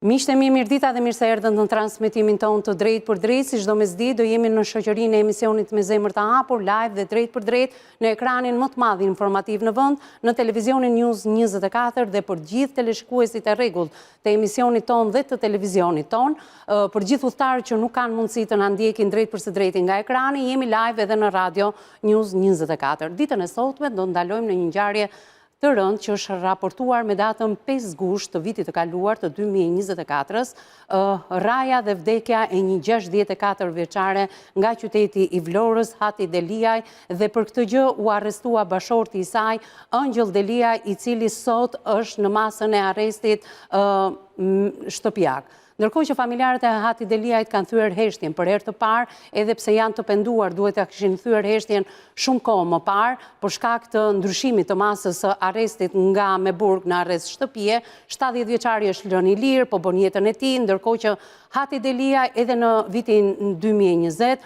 Miqtë e mi, mirëdita dhe mirë se erdhën në transmitimin tonë të drejt për drejt, si çdo mesditë do jemi në shoqërinë e emisionit Me Zemër të Hapur, live dhe drejt për drejt në ekranin më të madh informativ në vend, në televizionin News 24 dhe për gjithë teleshikuesit e rregullt të emisionit tonë dhe të televizionit tonë, për gjithë udhëtarët që nuk kanë mundësi të na ndjekin drejt për së drejti nga ekrani, jemi live edhe në radio News 24. Ditën e sotme do ndalojmë në një ngjarje të rëndë që është raportuar me datën 5 gusht të vitit të kaluar të 2024-s, raja dhe vdekja e një 64 vjeçare nga qyteti i Vlorës, Hati Deliaj, dhe për këtë gjë u arrestua bashorti i saj, Ëngjëll Deliaj, i cili sot është në masën e arrestit shtëpiak. Ndërkohë që familjarët e Hati Deliajt kanë thyer heshtjen për herë të parë, edhe pse janë të penduar, duhet ta kishin thyer heshtjen shumë kohë më parë, për shkak të ndryshimit të masës së arrestit nga Meburg në arrest shtëpie, 70 vjeçari është lënë i lirë, po bën jetën e tij, ndërkohë që Hati Deliaj edhe në vitin 2020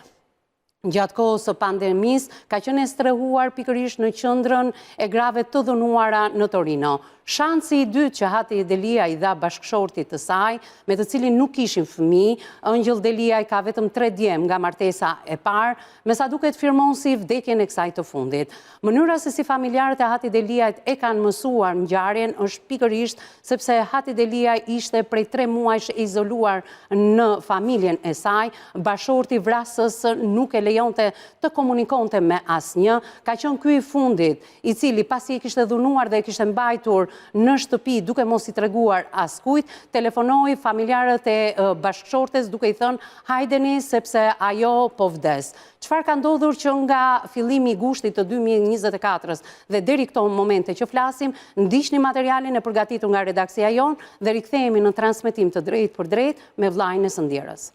gjatë kohës së pandemisë ka qenë strehuar pikërisht në qendrën e grave të dhunuara në Torino. Shansi i dytë që Hati Deliaj i dha bashkëshortit të saj, me të cilin nuk kishin fëmijë, Ëngjëll Deliaj ka vetëm 3 djem nga martesa e parë, me sa duket firmon si vdekjen e kësaj të fundit. Mënyra se si familjarët e Hati Deliajt e kanë mësuar ngjarjen është pikërisht sepse Hati Deliaj ishte prej 3 muajsh e izoluar në familjen e saj, bashorti vrasës nuk e lejonte të komunikonte me asnjë, ka qenë ky i fundit, i cili pasi e kishte dhunuar dhe e kishte mbajtur në shtëpi duke mos i treguar askujt, telefonoi familjarët e bashkëshortes duke i thënë hajdeni sepse ajo po vdes. Çfarë ka ndodhur që nga fillimi i gushtit të 2024-s dhe deri këto momente që flasim, ndiqni materialin e përgatitur nga redaksia jon dhe rikthehemi në transmetim të drejt për drejt me vllajën e së ndjerës.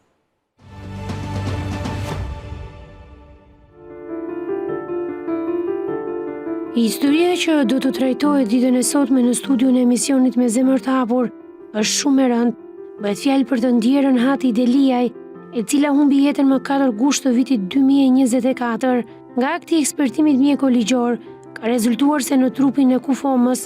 Historia që do të trajtohet ditën e sotme në studion e emisionit Me Zemër të Hapur është shumë e rëndë. Bëhet fjalë për të ndjerën Hati Deliaj, e cila humbi jetën më 4 gusht të vitit 2024. Nga akti i ekspertimit mjeko-ligjor, ka rezultuar se në trupin e kufomës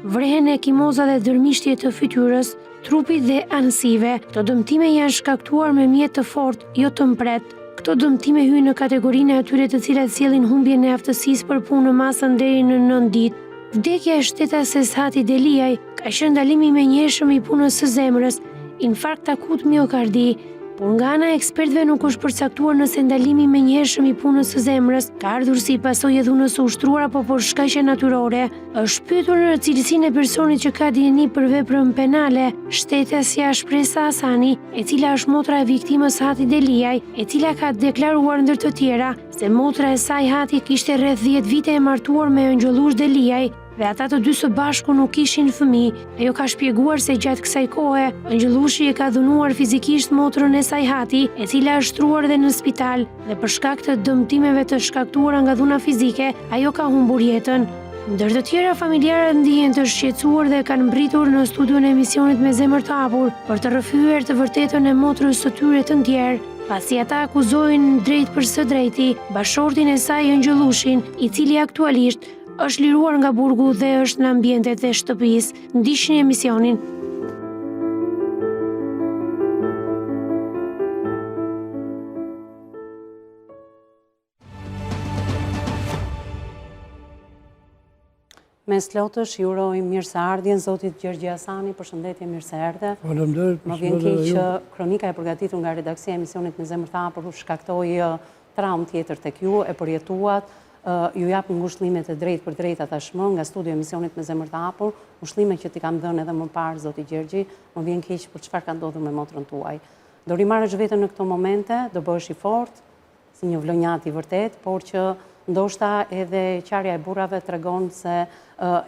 vrehen ekimoza dhe dërmishtje të fytyrës, trupit dhe anësive. Këto dëmtime janë shkaktuar me mjet të fortë, jo të mpret. Këto dëmtime hyjnë në kategorinë e atyre të cilat sjellin humbjen e aftësisë për punë në masën deri në 9 ditë. Vdekja e shtetases Hati Deliaj ka qenë ndalimi i menjëhershëm i punës së zemrës, infarkt akut miokardi, por nga ana e ekspertëve nuk është përcaktuar nëse ndalimi i menjëhershëm i punës së zemrës ka ardhur si pasojë e dhunës së ushtruar apo por shkaqe natyrore. Është pyetur në cilësinë e personit që ka dieni për veprën penale, shtetësja Shpresa Hasani, e cila është motra e viktimës Hati Deliaj, e cila ka deklaruar ndër të tjera se motra e saj Hati kishte rreth 10 vite e martuar me Ëngjëllush Deliaj dhe ata të dy së bashku nuk kishin fëmijë. Ajo ka shpjeguar se gjatë kësaj kohe, Ëngjëllushi e ka dhunuar fizikisht motrën e saj Hati, e cila është shtruar dhe në spital, dhe për shkak të dëmtimeve të shkaktuara nga dhuna fizike, ajo ka humbur jetën. Ndër të tjera, familjarët ndihen të shqetësuar dhe kanë mbritur në studion e emisionit Me Zemër të Hapur për të rrëfyer të vërtetën e motrës së tyre të ndjerë, pasi ata akuzojnë drejt për së drejti bashortin e saj Ëngjëllushin, i cili aktualisht është liruar nga burgu dhe është në ambientet e shtëpisë. Ndiqni emisionin. Mes lotësh, ju uroj mirëseardhjen zotit Gjergj Hasani, përshëndetje, mirë se erdhe. Faleminderit. Më vjen keq që kronika e përgatitur nga redaksia e emisionit Me Zemër të Hapur shkaktoi traumë tjetër tek ju, e përjetuat. Ju jap ngushëllimet e drejt për drejta tashmë nga studio emisionit Me Zemër të Hapur, ngushëllime që ti kam dhënë edhe më parë zoti Gjergji, më vjen keq për çfarë ka ndodhur me motrën tuaj. Do rimarrësh veten në këto momente, do bëhesh i fortë, si një vlonjat i vërtet, por që ndoshta edhe qarja e burrave tregon se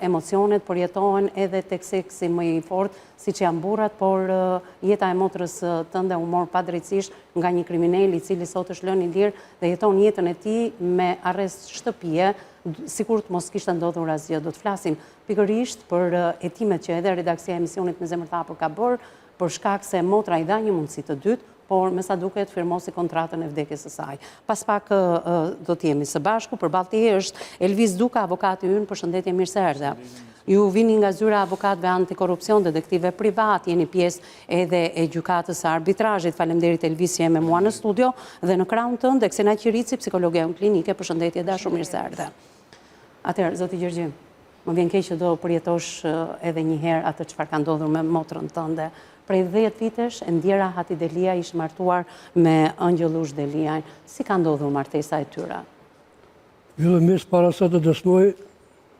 emocionet përjetohen edhe tek seksi më i fortë, siç janë burrat, por jeta e motrës tënde u mor padrejtisht nga një kriminal i cili sot është lënë i lirë dhe jeton jetën e tij me arrest shtëpie, sikur të mos kishte ndodhur asgjë. Do të flasim pikërisht për hetimet që edhe redaksia e emisionit Me Zemër të Hapur ka bërë, për shkak se motra i dha një mundësi të dytë, por me sa duket firmosi kontratën e vdekjes së saj. Pas pak do të jemi së bashku, përballë teje është Elvis Duka, avokati ynë, përshëndetje, mirë se erdhe. Ju vini nga zyra avokatëve antikorrupsion, detektive privat, jeni pjesë edhe e gjykatës së arbitrazhit. Faleminderit Elvis që je me mua në studio dhe në krahun tënd Eksena Qirici, psikologe klinike. Përshëndetje dashur, mirë se erdhe. Atëherë, zoti Gjergjim, më vjen keq që do përjetosh edhe një herë atë çfarë ka ndodhur me motrën tënde. Prej 10 vitesh, Ndjera Hati Delia ishte martuar me Ëngjëllush Deliajn. Si ka ndodhur martesa e tyre? Fillimisht para se të dëshmoj,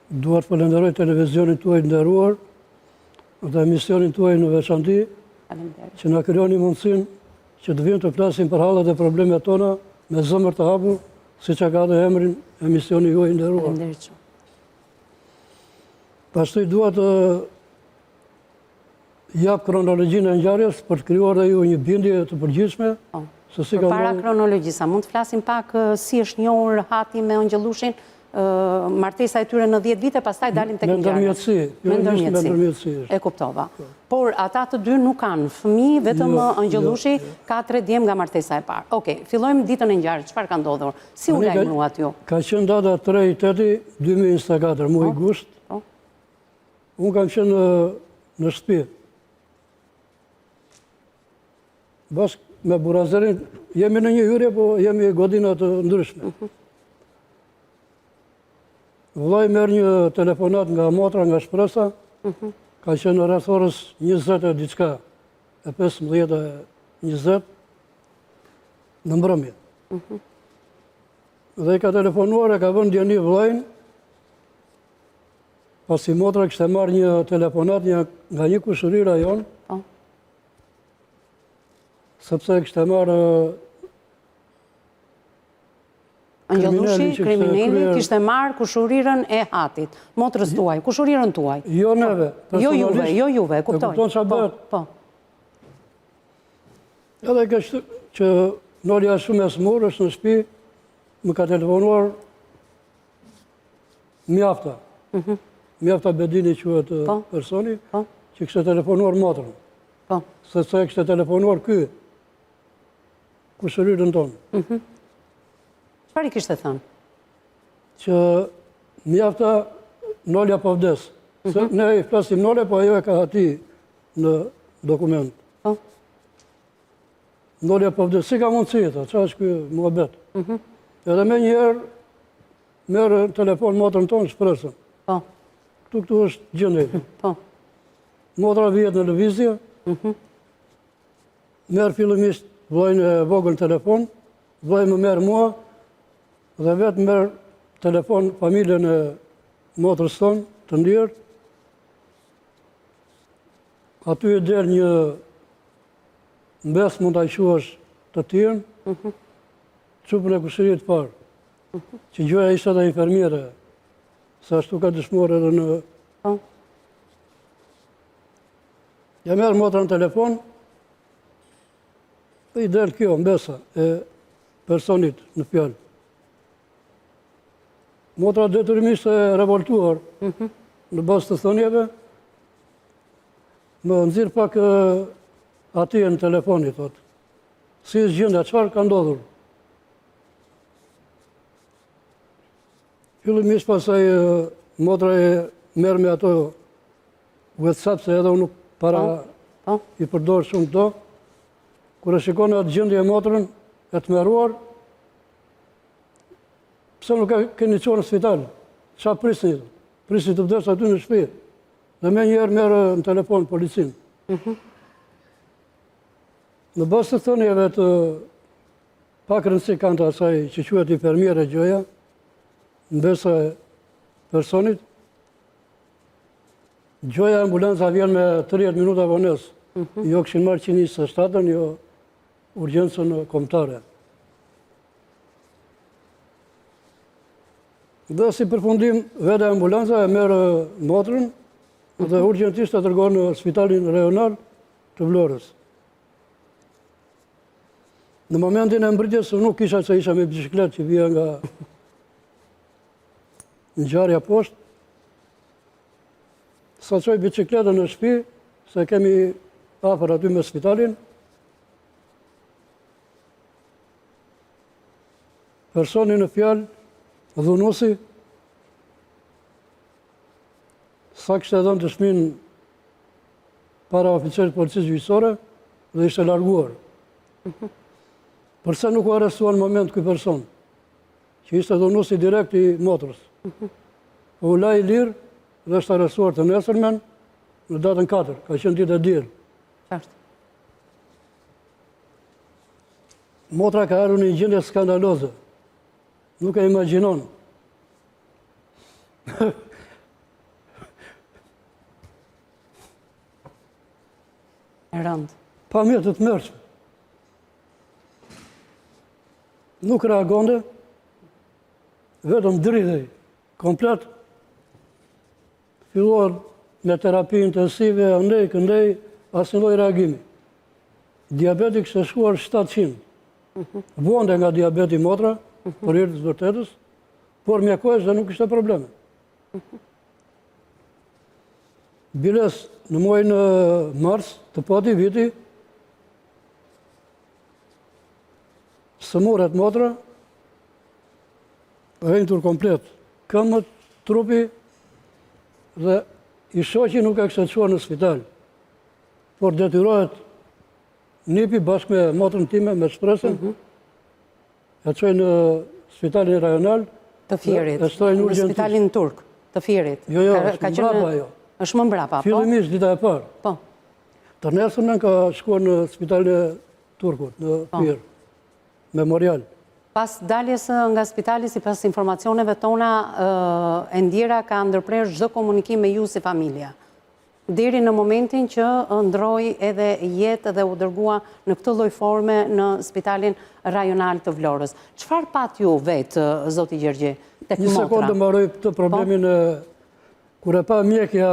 dua të falenderoj televizionin tuaj nderuar dhe emisionin tuaj në veçanti, që na krijoni mundësinë që të vijmë të flasim për hallet e problemet tona me zemër të hapur, siç e ka dhe emrin emisioni juaj nderuar. Faleminderit shumë. Pastaj dua të jap kronologjinë e ngjarjes për të krijuar dhe ju një bindje të përgjithshme. Se si ka Para kronologjisa, mund të flasim pak si është njohur Hati me Ëngjëllushin, martesa e tyre në 10 vite, pastaj dalim tek ngjarja. Me ndërmjetësi. E kuptova. Por ata të dy nuk kanë fëmijë, vetëm Ëngjëllushi ka 3 djem nga martesa e parë. Okej, fillojmë ditën e ngjarjes. Çfarë ka ndodhur? Si u lajmëruat ju? Ka qenë data 3/8/2024, muaj gusht. Unë kam qenë në shtëpi. Bashkë me burazerin, jemi në një hyrje, po jemi godina të ndryshme. Vllai merr një telefonat nga motra, nga shpresa, ka qenë rreth orës 20 e diçka, e 15:20 në mbrëmje. Dhe i ka telefonuar, e ka vënë djeni vllajin, pasi motra kishte marrë një telefonat nga një kushëri rajon, sepse kishte marrë Ëngjëllushi, kriminali, kishte marrë kushurirën e Hatit, motrës tuaj, kushurirën tuaj. Jo neve. Jo juve, kuptoj. E kupton çfarë bëhet? Po. Edhe kështë që Nolja shumë e smur, është në shtëpi, më ka telefonuar Mjafta. Mjafta Bedini quhet personi, që kishte telefonuar motrën. Se kishte telefonuar ky, kushërirën tonë. Çfarë i kishte thënë? Që Mjafta Nolja po vdes. Ne i flasim Nolja, po ajo e ka Hati në dokument. Nolja po vdes. Si ka mundësi, qa është ky muhabet? Edhe me njerë merë telefon motrën tonë, shpresën. Këtu është gjendje. Motra vijet në lëvizje, merë fillimisht vllajin e vogël në telefon, vllai më merë mua, dhe vetë merë telefon familjen e motrës tonë, të Ndjerë. Aty e del një mbes, mund të quash të tjerën, çupën e kushërit parë, që gjoja ishte dhe infermiere, se ashtu ka dëshmuar edhe në... Ja merë motra në telefon, dhe i del kjo mbesa e personit në fjalë. Motra detyrimisht e revoltuar në bazë të thënieve, më nxirr pak atje në telefonit, thotë. Si është gjendja, çfarë ka ndodhur? Fillimisht pasaj motra e merr me ato WhatsApp, se edhe unë nuk para i përdor shumë këto. Kur e shikon atë gjendje e motrën e tmerruar, pse nuk e keni çuar në spital? Qa prisni? Prisni të vdes aty në shtëpi. Dhe me njerë merë në telefon policin. Në bazë të thënieve të pak rëndësi kanë të asaj që quhet infermiere gjoja, mbesa e personit, gjoja ambulanca vjen me 30 minuta vonesë. Jo këshin marrë 127-ën, jo urgjencën kombëtare. Dhe si përfundim, vete ambulanca e merë motrën dhe urgjentisht e tërgon në spitalin rajonal të Vlorës. Në momentin e mbërgjës, nuk isha që isha me biciklet që vija nga ngjarja poshtë. Sa qoj bicikletën në shtëpi, se kemi afër aty me spitalin, personi në fjalë, dhunuesi, sa kështë edhe në dëshmin para oficerit policisë gjyqësore dhe ishte larguar. Përse nuk u arrestuar në moment këj person, që ishte dhunuesi direkt i motrës. U la i lirë dhe është arrestuar të nesërmen në datën 4, ka qenë ditë e diell. Qartë. Motra ka ardhur në një gjendje skandaloze. Nuk e imagjinon. E rëndë. Pa mirë të mërshme. Nuk reagonde, vetëm dridhej, komplet. Filluar me terapi intensive, andej, këndej, asnjë lloj reagimi. Diabeti kishte shkuar 700. Vonde nga diabeti motra, për hir të vërtetës, por mjekojës dhe nuk ishte probleme. Biles në muajin mars të pati viti, sëmuret motra, rejtur komplet, këmbët, trupi, dhe i shoqi nuk e kështë të quar në spital, por detyrohet nipi bashkë me motrën time, me shpresën, e qoj në spitalin rajonal, Të Fierit, në spitalin turk, të Fierit. Jo, është mbrapa jo. është më mbrapa, po? Fillimisht dita e parë. Po. Të nesërmen ka shkuar në spitalin e Turkut, në Fier, memorial. Pas daljes nga spitali, si pas informacioneve tona, Endjera ka ndërprer çdo komunikim me ju si familja. Deri në momentin që ndroi edhe jetë dhe u dërgua në këtë lloj forme në spitalin rajonal të Vlorës. Çfarë pat ju vetë, zoti Gjergje, tek motra? Një sekondë mbaroj këtë problemin kur e pa mjekja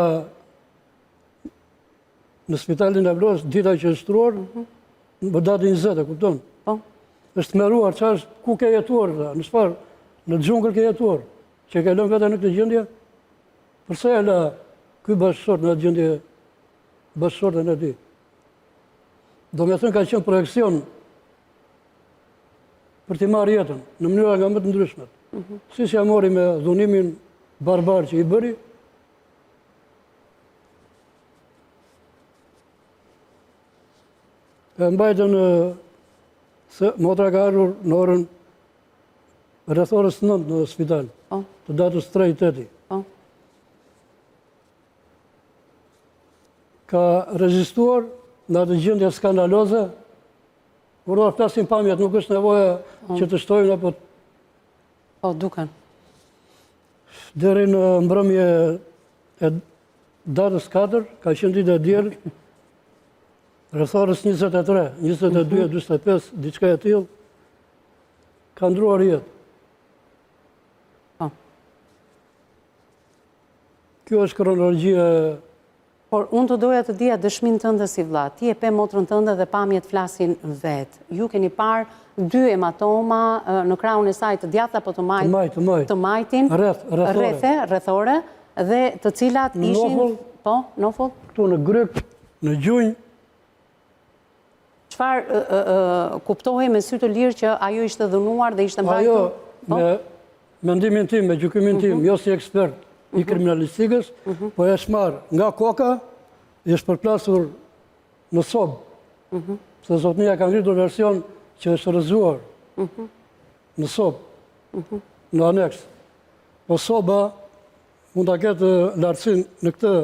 në spitalin e Vlorës, dita që është shtruar, më datë 20, e kupton? Po. Është meruar, ku ke jetuar, në çfarë, në xhungël ke jetuar, që ke lënë vete në këtë gjendje? Përse e la ky bashkëshort në gjendje bashkëshortën e tij? Do me thënë ka qenë projekcion për t'i marrë jetën, në mënyra nga më të ndryshmet. Si që ja mori me dhunimin barbar që i bëri, e mbajtën se motra ka ardhur në orën rreth orës 9 në spital, të datës 3/8. Ka rezistuar në atë gjendje skandaloze, kur do flasim pamjet, nuk është nevoja që të shtojnë apo. Po, duken. Deri në mbrëmje e datës 4, ka qenë ditë e diell, rreth orës 23, 22, 45, diçka e tillë, ka ndruar jetë. Kjo është kronologjia. Por unë të doja të dija dëshmin tënde si vlla. Ti e pe motrën tënde dhe pamjet flasin vetë. Ju keni parë 2 hematoma në krahun e saj të djathta apo të majtin, rrethore, dhe të cilat ishin... Po, nofull? Këtu në gryk, në gjunjë. Çfarë kuptohej me sy të lirë që ajo ishte dhunuar dhe ishte mbajtur? Ajo, me mendimin tim, me gjykimin tim, jo si ekspert i kriminalistikës, po e shmarë nga koka, e është përplasur në sobë. Se zotnia ka ngritur version që është rrëzuar në sobë, në aneks. Po soba mund të ketë lartësin në këtë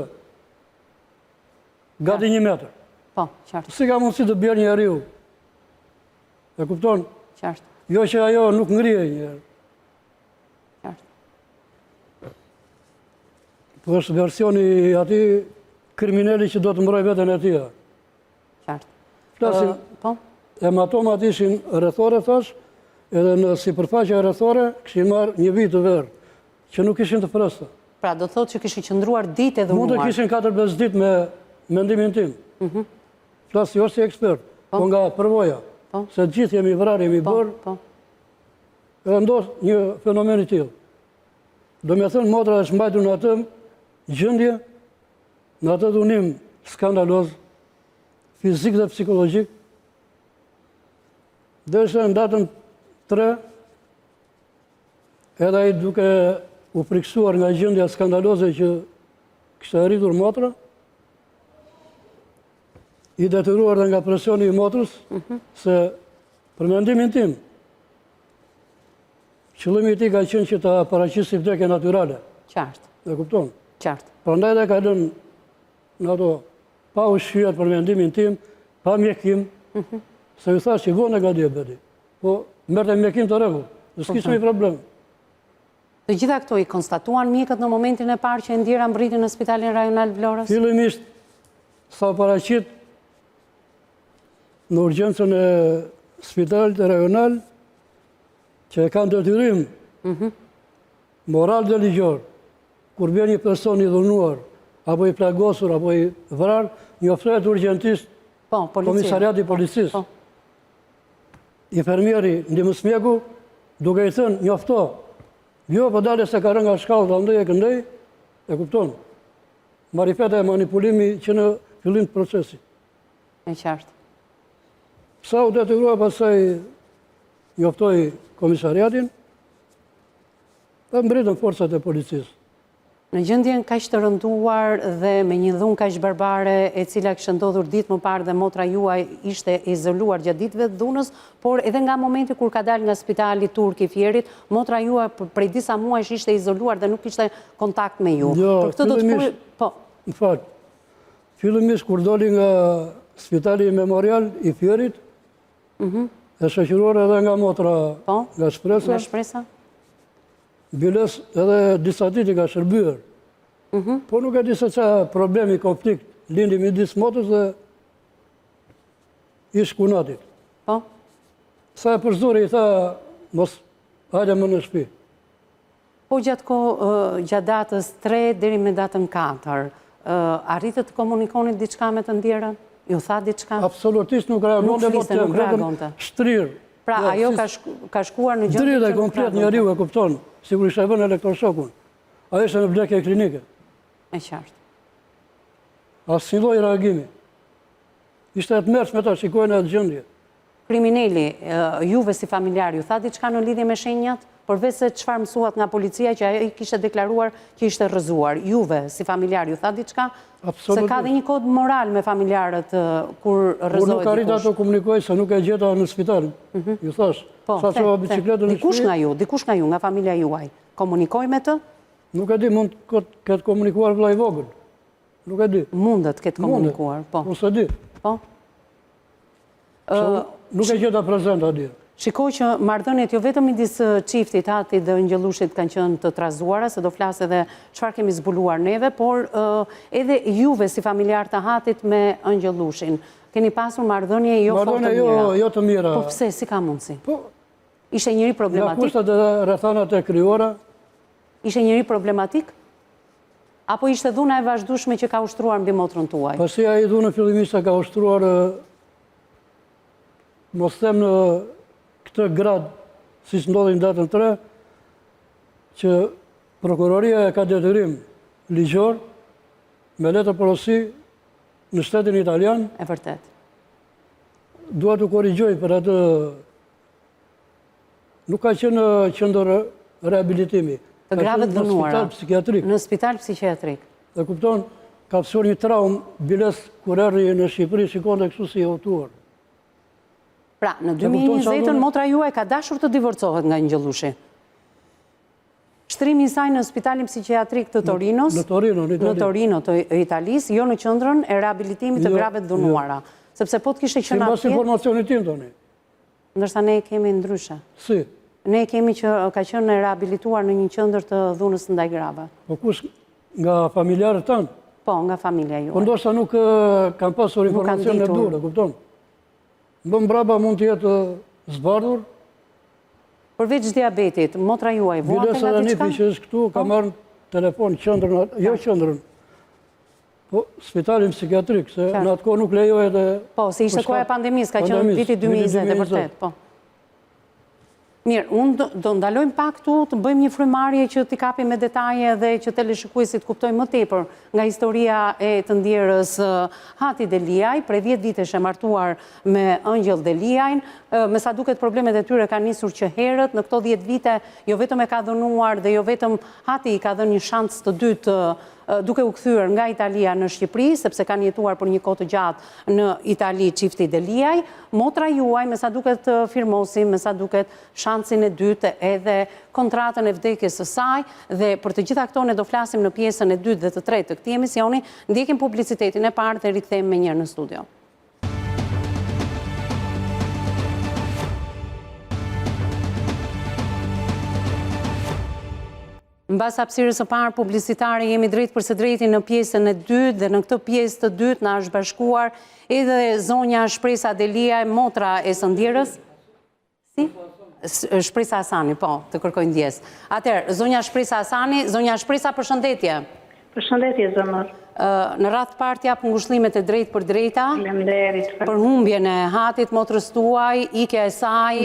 gati 1 metër. Po, qartë. Si ka mundësi të bjerë njeriu? E kupton? Qartë. Jo që ajo nuk ngrije njerë. Po është versioni ati kriminali që do të mbroj veten e tia. Qartë. Flasim, hematomat ishin rrethore, thash, edhe në sipërfaqe rrethore këshin marrë 1 vit të verë, që nuk ishin të frësta. Pra, do të thotë që kishin qëndruar ditë edhe Mund të kishin 4-5 ditë me mendimin tim. Flasë jo si ekspert, po nga përvoja, se gjithë jemi vrarë, jemi bërë, edhe ndodhë një fenomen i tillë. Do me thënë, motra është mbajtur në atë gjendje, në atë dhunim skandaloz, fizik dhe psikologjik, dhe është në datën 3, edhe ai duke u friksuar nga gjendja skandaloze që kishte arritur motra, i detyruar dhe nga presioni i motrës, se për mendimin tim, qëllimi i tij ka qenë që ta paraqisë vdekje natyrale. Qartë. E kupton? Qartë. Prandaj dhe ka lënë në ato pa ushqyet për mendimin tim, pa mjekim, se ju thash që vone nga diabeti. Po, merte mjekim të rregull, dhe s'kishte problem. Të gjitha këto i konstatuan mjekët në momentin e parë që e ndjera mbriti në Spitalin Rajonal Vlorës? Fillimisht, sa paraqit në urgjencën e Spitalit Rajonal, që e kanë detyrim moral dhe ligjor, kur bën një person i dhunuar, apo i plagosur, apo i vrarë, njoftohet urgjentisht Komisariati Policisë. Infermieri ndihmës mjeku, duke i thënë njofto, jo, po dale se ka rënë nga shkallë dhe ndëj e këndej, e kupton. Marifete e manipulimi që në fillim të procesit. E qartë. Sa u detyrua pasaj njoftoi komisariatin, dhe mbritën forcat e policisë. Në gjendjen kaq të rënduar dhe me një dhunë kaq barbare e cila kishte ndodhur ditë më parë dhe motra juaj ishte izoluar gjatë ditëve të dhunës, por edhe nga momenti kur ka dalë nga spitali turk i Fierit, motra juaj prej disa muajsh ishte izoluar dhe nuk kishte kontakt me ju. Jo, Për këtë do të thuaj, po. Në fakt, fillimisht kur doli nga spitali memorial i Fierit, e shoqëruar edhe nga motra nga Shpresa. Nga Shpresa? Biles edhe disa ditë ka shërbyer. Po nuk e di se qa problemi, konflikt, lindi midis motrës dhe ish kunatit. Po? Sa e përzuri i tha, mos hajde më në shtëpi. Po gjatë datës 3 deri me datën 4, arritët të komunikonit diçka me të ndjerën? Ju tha diçka? Absolutisht nuk reagonte, nuk reagonte. Shtrirë. Pra, ajo ka shkuar në gjendje që nuk komplet njeriu e kupton, sikur ishte vënë elektroshokun. Ajo ishte në vdekje klinike. E qartë. Asnjë lloj reagimi. Ishte e tmerrshme ta shikojnë atë gjendje. Kriminali, juve si familjar, ju tha diçka në lidhje me shenjat? Përveç se çfarë mësuat nga policia që ai kishte deklaruar që ishte rrëzuar. Juve si familjar ju tha diçka? Se ka dhe një kod moral me familjarët kur rrëzohet dikush. Unë nuk arrita të komunikoj se nuk e gjeta në spital. Ju thash, sa çova bicikletën në shtëpi. Dikush nga ju, nga familja juaj, komunikoj me të? Nuk e di, mund këtë komunikuar vllai vogël. Nuk e di. Mundet këtë komunikuar, po. Unë se di. Po? Nuk e gjeta prezent atje. Shikoj që marrëdhëniet jo vetëm midis çiftit Hatit dhe Ngjëllushit kanë qenë të trazuara, se do flas edhe çfarë kemi zbuluar neve, por edhe juve si familjar të Hatit me Ngjëllushin. Keni pasur marrëdhënie jo fort të mira. Marrëdhënie jo të mira. Po pse, si ka mundsi? Po. Ishte njëri problematik? Nga kushtet e rrethanat e krijuara. Ishte njëri problematik? Apo ishte dhuna e vazhdueshme që ka ushtruar mbi motrën tuaj? Pasi ai dhunë fillimisht ka ushtruar, mos them në këtë grad, si që ndodhin datën 3, që prokuroria ka detyrim ligjor me letër porosi në shtetin italian. E vërtet. Dua të korrigjoj për atë, nuk ka qenë qendër rehabilitimi. Të grave të dënuara. Në spital psikiatrik. Në spital psikiatrik. Dhe kupton, ka pësur një traumë, biles kur erri në Shqipëri, shikonte kështu si autuar. Pra, në 2020 motra juaj ka dashur të divorcohet nga Ngjëllushi. Shtrimi i saj në spitalin psikiatrik të Torinos, në Torino të Italisë, jo në qendrën e rehabilitimit të grave të dënuara. Sepse po të kishte qenë atje. Sipas informacionit tim tani. Ndërsa ne kemi ndryshe. Si? Ne kemi që ka qenë rehabilituar në një qendër të dhunës ndaj grave. Po kush nga familjarët tanë? Po, nga familja juaj. Po ndoshta nuk kanë pasur informacione të duhura, kupton? Bën braba mund të jetë zbardhur. Përveç diabetit, motra juaj vuante nga diçka? Biles që është këtu, ka marrë telefon qendrën, jo qendrën, po spitalin psikiatrik, se në atë kohë nuk lejohet dhe... Po, se ishte koha e pandemisë, ka qenë viti 2020, e vërtet, po. Mirë, unë do ndalojmë pak tu të bëjmë një frymarrje që t'i kapim me detaje dhe që teleshikuesit kuptojnë më tepër nga historia e të ndjerës Hati Deliaj, prej 10 vitesh e martuar me Ëngjëll Deliajn. Me sa duket problemet e tyre ka nisur që herët, në këto 10 vite jo vetëm e ka dhënuar dhe jo vetëm Hati i ka dhënë një shans të dytë duke u kthyer nga Italia në Shqipëri, sepse kanë jetuar për një kohë të gjatë në Itali çifti Deliaj, motra juaj me sa duket firmosi, me sa duket shansin e dytë edhe kontratën e vdekjes së saj, dhe për të gjitha këto ne do flasim në pjesën e dytë dhe të tretë të këtij emisioni. Ndjekim publicitetin e parë dhe rikthehemi më njëherë në studio. Mbas hapësirës së parë publicitare jemi drejt për së drejti në pjesën e dytë dhe në këtë pjesë të dytë na është bashkuar edhe zonja Shpresa Deliaj, motra e së ndjerës. Si? Shpresa Hasani, po, të kërkoj ndjes. Atëherë, zonja Shpresa Hasani, zonja Shpresa, përshëndetje. Përshëndetje, zëmër. Në radhë parë t'jap ngushëllimet e drejtë për drejta. Faleminderit. Për humbjen e Hatit, motrës tuaj, ikja e saj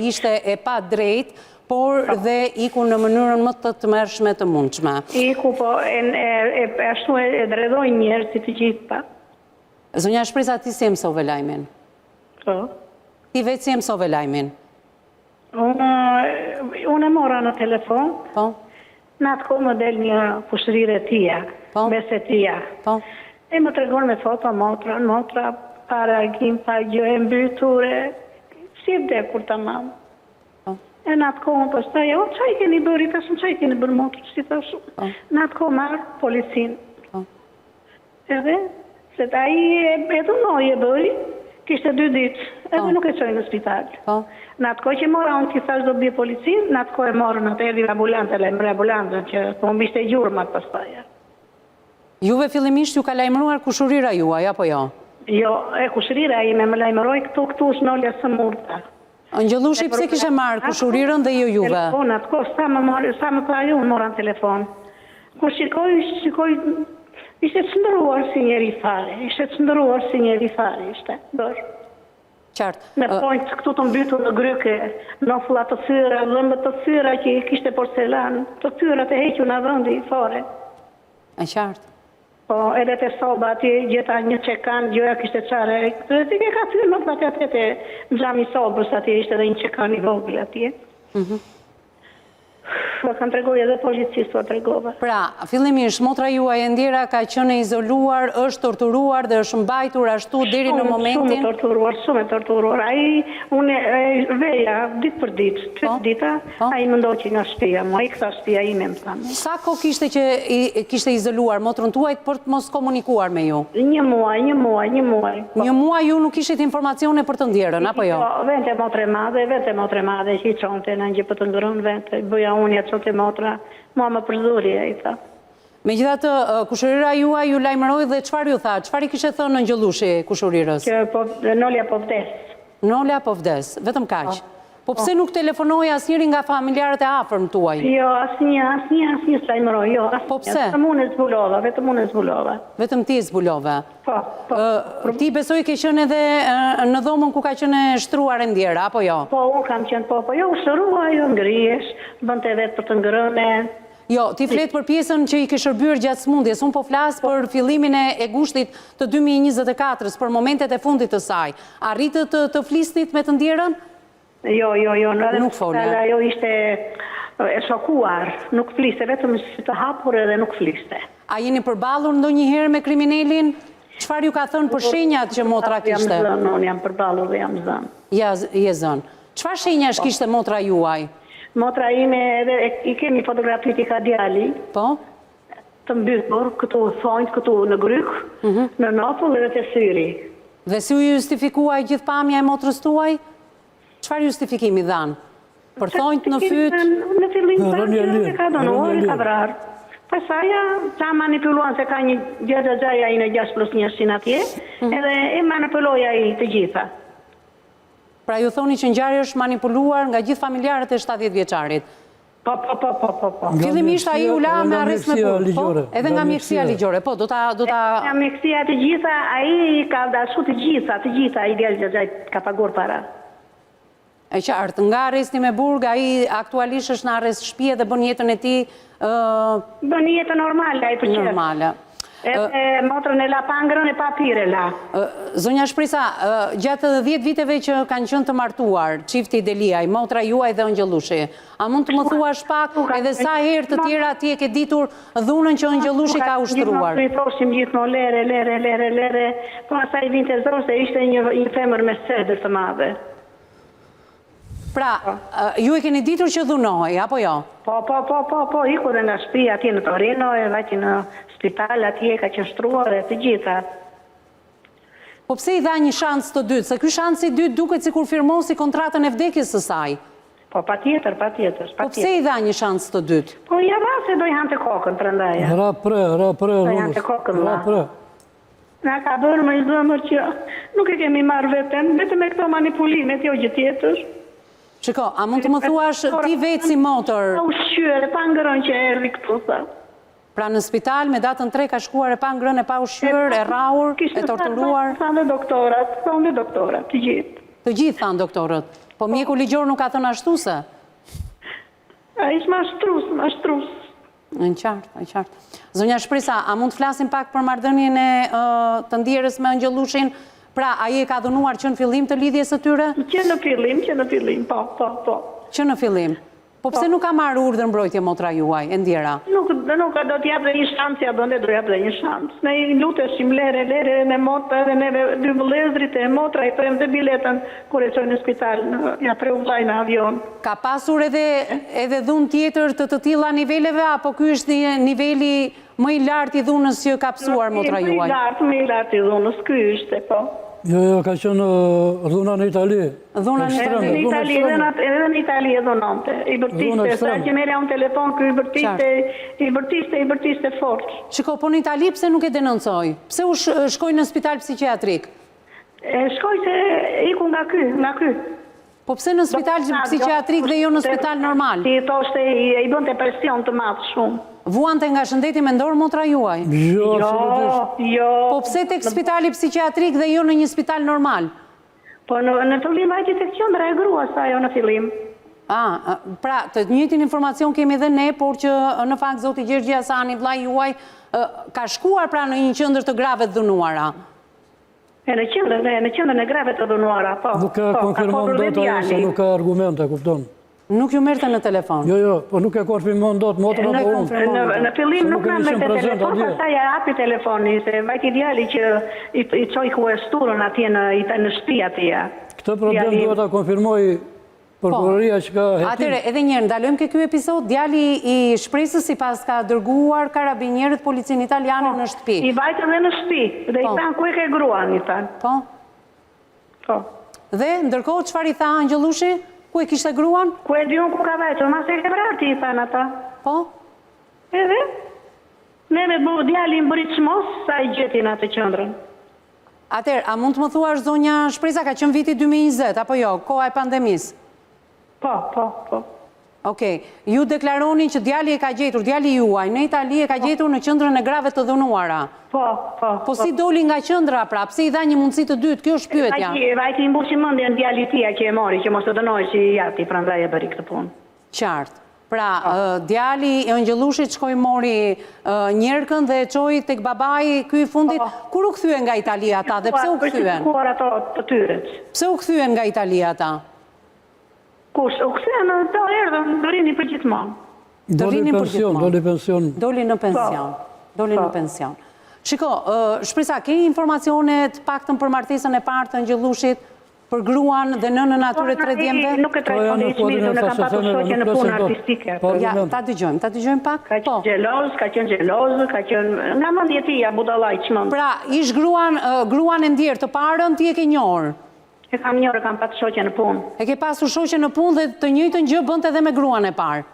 ishte e pa drejtë, por dhe iku në mënyrën më të tmerrshme të mundshme. Iku, po, ashtu e dredhojnë njerëzit të gjithë pa. Zonja Shpresa, ti si e mësove lajmin? Po. Ti vetë si e mësove lajmin? Unë e mora në telefon. Po. Në atë kohë më del një kushërire tia, bese tia. Po. E më tregon me foto motra, pa reagim, pa gjë e mbytur, si e vde kur ta mamë. E në atë kohë më pastaj, qa i keni bërë, i tasëm qa i keni bërë motrë, si të shumë. Në atë kohë marë policin. Edhe, se ta i e dhunoj e bëri, kishte 2 ditë, edhe nuk e qojnë në spital. Në atë kohë që mora unë t'i thash do bje policin, në atë kohë e morë në të erdi ambulantën, që po më bishte gjurmat pastaj. Juve fillimisht ju ka lajmëruar kushurira juaj, apo jo? Jo, kushurira ime më lajmëroj këtu shnolja së murta. Angjëllushi, pse kishe marrë kushurirën dhe jo juve? Telefon, atë kohë, sa më pa ju, unë mora në telefon. Kur shikoj, ishte të shëndëruar si njeri fare, ishte, bërë. Qartë. Me pojnë këtu të mbytu në gryke, në fullat të thyra, dhëmbët të thyra që kishte porcelan, të thyra të heqju në vëndi fare. E qartë. Po, edhe të soba ati gjeta një qekan, gjoja kishte qare. Ti ke ka thyrë më të atë të gjami sobës ati ishte dhe një qekan i vogël ati. Po kanë tregoj edhe policisë po tregova. Pra, fillimisht, motra juaj e ndjera ka qenë izoluar, është torturuar dhe është mbajtur ashtu deri në momentin... Shumë e torturuar. Ai, unë veja, ditë për ditë, 3 dita, ai më ndoqi nga shtëpia, mua i këta shtëpia ime më thamë. Sa kohë kishte që kishte izoluar motrën tuaj për të mos komunikuar me ju? Një muaj. Një muaj ju nuk ishit informacione për të ndjerën, apo jo? Vente motre madhe, që i qonte në një për të ngërën, vente, bëja unë qote motra, mua më përzuri, e i tha. Megjithatë, kushurira juaj ju lajmëroi dhe çfarë ju tha? Çfarë i kishte thënë Angjëllushi kushurirës? Që Nolja po vdes. Nolja po vdes, vetëm kaq. Po pse nuk telefonoi asnjëri nga familjarët e afërm tuaj? Jo, asnjë lajmëroi, jo. Po pse? Vetëm unë zbulova. Vetëm ti zbulove? Po. Ti besoj ke qenë edhe në dhomën ku ka qenë shtruar e ndjera, apo jo? Po, unë kam qenë po, jo, shërua, jo, ngrihesh, bënte vetë për të ngrënë. Jo, ti flet për pjesën që i ke shërbyer gjatë smundjes, unë po flas për fillimin e gushtit të 2024-s, për momentet e fundit të saj. Arritët të flisnit me të ndjerën? Jo, nuk folë. Ajo ishte e shokuar, nuk fliste, vetëm si të hapur edhe nuk fliste. A jeni përballur ndonjëherë me kriminalin? Çfarë ju ka thënë për shenjat që motra kishte? Unë jam përballur dhe jam zënë. Ja, je zënë. Çfarë shenjash kishte motra juaj? Motra ime edhe i kemi fotografitë i ka djali. Po? Të mbytur, këtu thonjt, këtu në gryk, në nopull edhe të syri. Dhe si u justifikua gjithë pamja e motrës tuaj? Çfarë justifikimi dhanë? Për thonjt në fyt? Në fillim të ka donuar, ka vrarë. Pasaja, qa manipuluan se ka një gjaja i në 6+1 atje, edhe e manipuloja i të gjitha. Pra ju thoni që ngjarja është manipuluar nga gjithë familjarët e 70 vjeçarit. Po. Fillimisht ai u la me arrest me punë, edhe nga mjekësia ligjore. Po, do ta nga mjekësia të gjitha, ai ka dashu të gjitha, i djalë Xhaxhait ka paguar para. E qartë, nga arresti me burg, ai aktualisht është në arrest shtëpie dhe bën jetën e tij bën jetë normale, ai për çfarë? normale. Motrën e la pangrën e papire la. Zonja Shprisa, gjatë 10 viteve që kanë qenë të martuar, çifti Deliaj, motra juaj dhe Ëngjellushi, a mund të më thuash pak edhe sa herë të tjera ti e ke ditur dhunën që Ëngjellushi ka ushtruar? Gjithmonë i thoshim gjithmonë lere, po asaj vinte zonë se ishte një femër me sedër të madhe. Pra, ju e keni ditur që dhunohej, apo jo? Po, iku dhe nga shtëpia atje në Torino, e vajti në spital atje ka qenë shtruar e të gjitha. Po pse i dha një shans të dytë? Se ky shans i dytë duket sikur firmosi kontratën e vdekjes së saj. Po, patjetër. Po pse i dha një shans të dytë? Po, ja va se do i hante kokën, prandaj. Ra pre, Do i hante kokën, Na ka bërë më i zëmër që nuk e kemi marrë vetëm me këto manipulimet, jo gjë tjetër. Shiko, a mund të më thuash ti vetë si motor? Pa ushqyer, pa ngrënë që erdhi këtu, sa. Pra në spital me datën 3 ka shkuar e pa ngrënë, e pa ushqyer, e rrahur, e torturuar? Thanë doktorat, të gjithë. Të gjithë thanë doktorët. Po mjeku ligjor nuk ka thënë ashtu se? A ishë ma shtrus. Në qartë. Zonja Shprisa, a mund të flasim pak për marrëdhënien e të ndjerës me Ëngjellushin? Pra, ai e ka dhunuar që në fillim të lidhjes së tyre? Që në fillim, po. Që në fillim. Po pse nuk ka marrë urdhër mbrojtje motra juaj, e ndjera? Nuk do t'jap dhe një shans, ja bënde do jap dhe një shans. Ne i luteshim lere me motra dhe neve dy vëllezrit e motra i prem dhe biletën kur e çojnë në spital, ja preu vllai në avion. Ka pasur edhe dhunë tjetër të tilla niveleve, apo ky është niveli më i lartë i dhunës që ka pësuar motra juaj? Më i lartë i dhunës, ky ishte, po. Jo, ka qenë dhuna në Itali. Dhuna në Itali. Edhe në Itali e dhunonte. I bërtiste, sa që merja unë telefon, i bërtiste fort. Shiko, po në Itali pse nuk e denoncoj? Pse u shkoj në spital psikiatrik? Shkoj se iku nga ky. Po pse në spital psikiatrik dhe jo në spital normal? Ti thoshte i bënte presion të madh shumë. Vuante nga shëndeti mendor motra juaj? Jo. Po pse tek spitali psikiatrik dhe jo në një spital normal? Po në fillim vajti tek qendra e gruas ajo në fillim. Pra, të njëjtin informacion kemi dhe ne, por që në fakt zoti Gjergji Asani, vllai juaj, ka shkuar pra në një qendër të grave të dhunuara. Në qendrën e grave të dhunuara, po. Nuk ka konfirmon dot ajo se nuk ka argumente, kupton? Nuk ju merrte në telefon? Jo, po nuk e konfirmon dot motra apo unë. Në fillim nuk na merrte telefon, pastaj ja hapi telefoni, se vajti djali që i çoi kuesturën atje në shtëpi atje. Këtë problem duhet ta konfirmoj prokuroria që ka hetim. Atëre, edhe një herë, ndalojmë ke ky episod, djali i Shpresës sipas ka dërguar karabinierët policinë italiane në shtëpi. I vajtë edhe në shtëpi, dhe i thanë ku e ke gruan, i thanë. Po. Dhe ndërkohë çfarë i tha Ëngjellushi? Ku e kishte gruan? Ku e di unë ku ka vajtë, mas e ke vrarti, i thanë ata. Po? Edhe? Neve djali më bëri çmos, sa i gjetin atë qendrën. Atëherë, a mund të më thuash zonja Shpresa, ka qenë viti 2020, apo jo, koha e pandemisë? Po. Okej, ju deklaroni që djali e ka gjetur, djali juaj, në Itali e ka gjetur në qendrën e grave të dhunuara. Po. Po si doli nga qendra pra, pse i dha një mundësi të dytë, kjo është pyetja. Vajti i mbushi mendjen djali tia që e mori, që mos të dënoj që i jati, prandaj e bëri këtë punë. Qartë. Pra, djali i Ëngjellushit shkoi mori njerkën dhe e çoi tek babai ky i fundit. Kur u kthyen nga Italia ata dhe pse u kthyen? Kur ato të tyret. Pse u kthyen nga Italia ata? Kush, u kthyen të erdhën, do rini për gjithmonë. Doli pension. Doli në pension. Shiko, Shpresa, ke informacione të paktën për martesën e parë të Ëngjellushit, për gruan dhe nënën atyre 3 djemve? Nuk e trajtoni i çmit, unë kam pasur shoqe në punë artistike. Ja, ta dëgjojmë pak. Ka qenë xheloz, ka qenë nga mendje tia budallaj çmend. Pra, ish gruan e ndjer të parën ti e ke njohur? E kam njohur, kam pasur shoqe në punë. E ke pasur shoqe në punë dhe të njëjtën gjë bënte edhe me gruan e parë?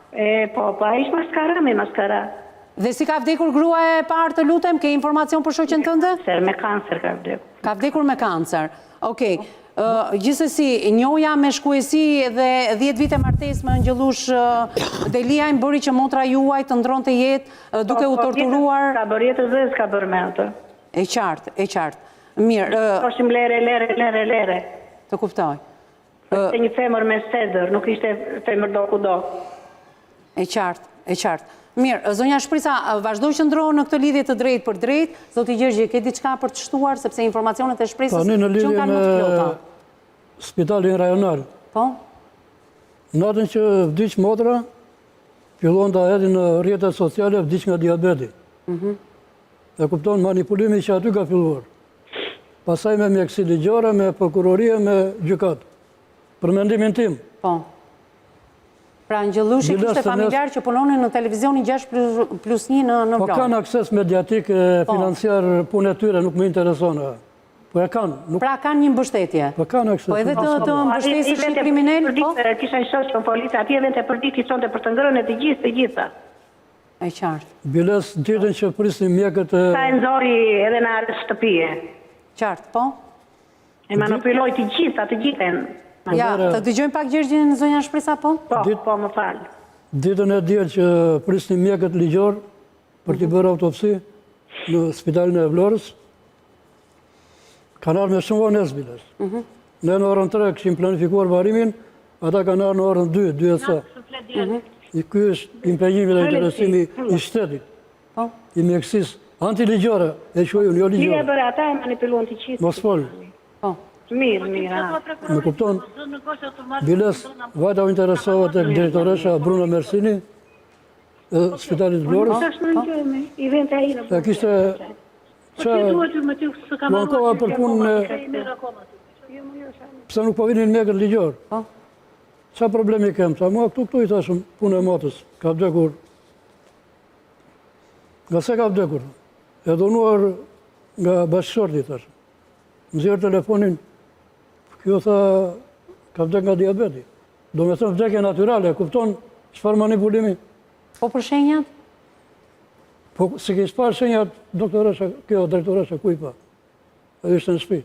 Po, ish maskara. Dhe si ka vdekur grua e parë, të lutem, ke informacion për shoqen tënde? Me kancer ka vdekur. Ka vdekur me kancer. Okej. Gjithsesi, njohja me shkuesi dhe 10 vite martesë me Ëngjellush Deliaj bëri që motra juaj të ndronte jetë duke u torturuar. Ka bërë jetë zezë, ka bërë me atë. E qartë. Mirë. Thoshim lere. Të kuptoj. Ishte një femër me sedër, nuk ishte femër do kudo. E qartë, e qartë. Mirë, zonja Shprisa, vazhdoj që ndronë në këtë lidhje të drejt për drejt, zoti Gjergje, ke diçka për të shtuar, sepse informacionet e Shpresës Tani në lidhje me spitalin rajonal. Po? Natën që vdiq motra, fillon të hedhin në rrjetet sociale, vdiq nga diabeti. E kupton manipulimi që aty ka filluar. Pasaj me mjekësi ligjore, me prokurorie, me gjykat. Për mendimin tim. Po. Pra Ngjëllushi kishte familjar që punonin në televizionin 6+1 në Po Vlorë. kanë akses mediatik financiar punë e tyre, nuk më intereson. Po e kanë. Pra kanë një mbështetje. Po kanë akses. Po edhe të mbështesis një kriminal, po? Kisha një shoqë në policia, atje vente për ditë i sonte për të ngrënë të gjitha. E qartë. Biles ditën që prisnin mjekët e... Sa e nxori edhe në arrest shtëpie. Qartë, po? E manipuloj të gjithën. Ja, të dëgjojmë pak Gjergjin zonja Shprisa, po? Po, më falë. Ditën e diel që prisnin mjekët ligjor për t'i bërë autopsi në spitalin e Vlorës, kanë arë me shumë vones biles. Ne në orën 3 këshim planifikuar varimin, ata kanë arë në orën 2, 2 e sa. Ky është impenjimi dhe interesimi i shtetit, i mjekësis antiligjore, e që unë, jo ligjore. Mirë e bërë ata e manipuluan të gjithë. Mos folë. Mirë. Me kupton, biles, vajta u interesohet e drejtoresha Bruno Mersini, spitalit Vlorës. I vend të aina. E kishte që luankova për punë në... Pse nuk po vinin mjekët ligjor? Qa problemi kem? Qa mua këtu i thashëm punë e motës, ka vdekur. Nga se ka vdekur? E dhunuar nga bashkëshorti, thashëm. Më zjerë telefonin, kjo tha, ka vdek nga diabeti. Do me thënë vdekje naturale, kupton çfarë manipulimi? Po për shenjat? Po, si ke parë shenjat, doktoresha, kjo, drejtoresha, ku i pa? E ishte në shtëpi.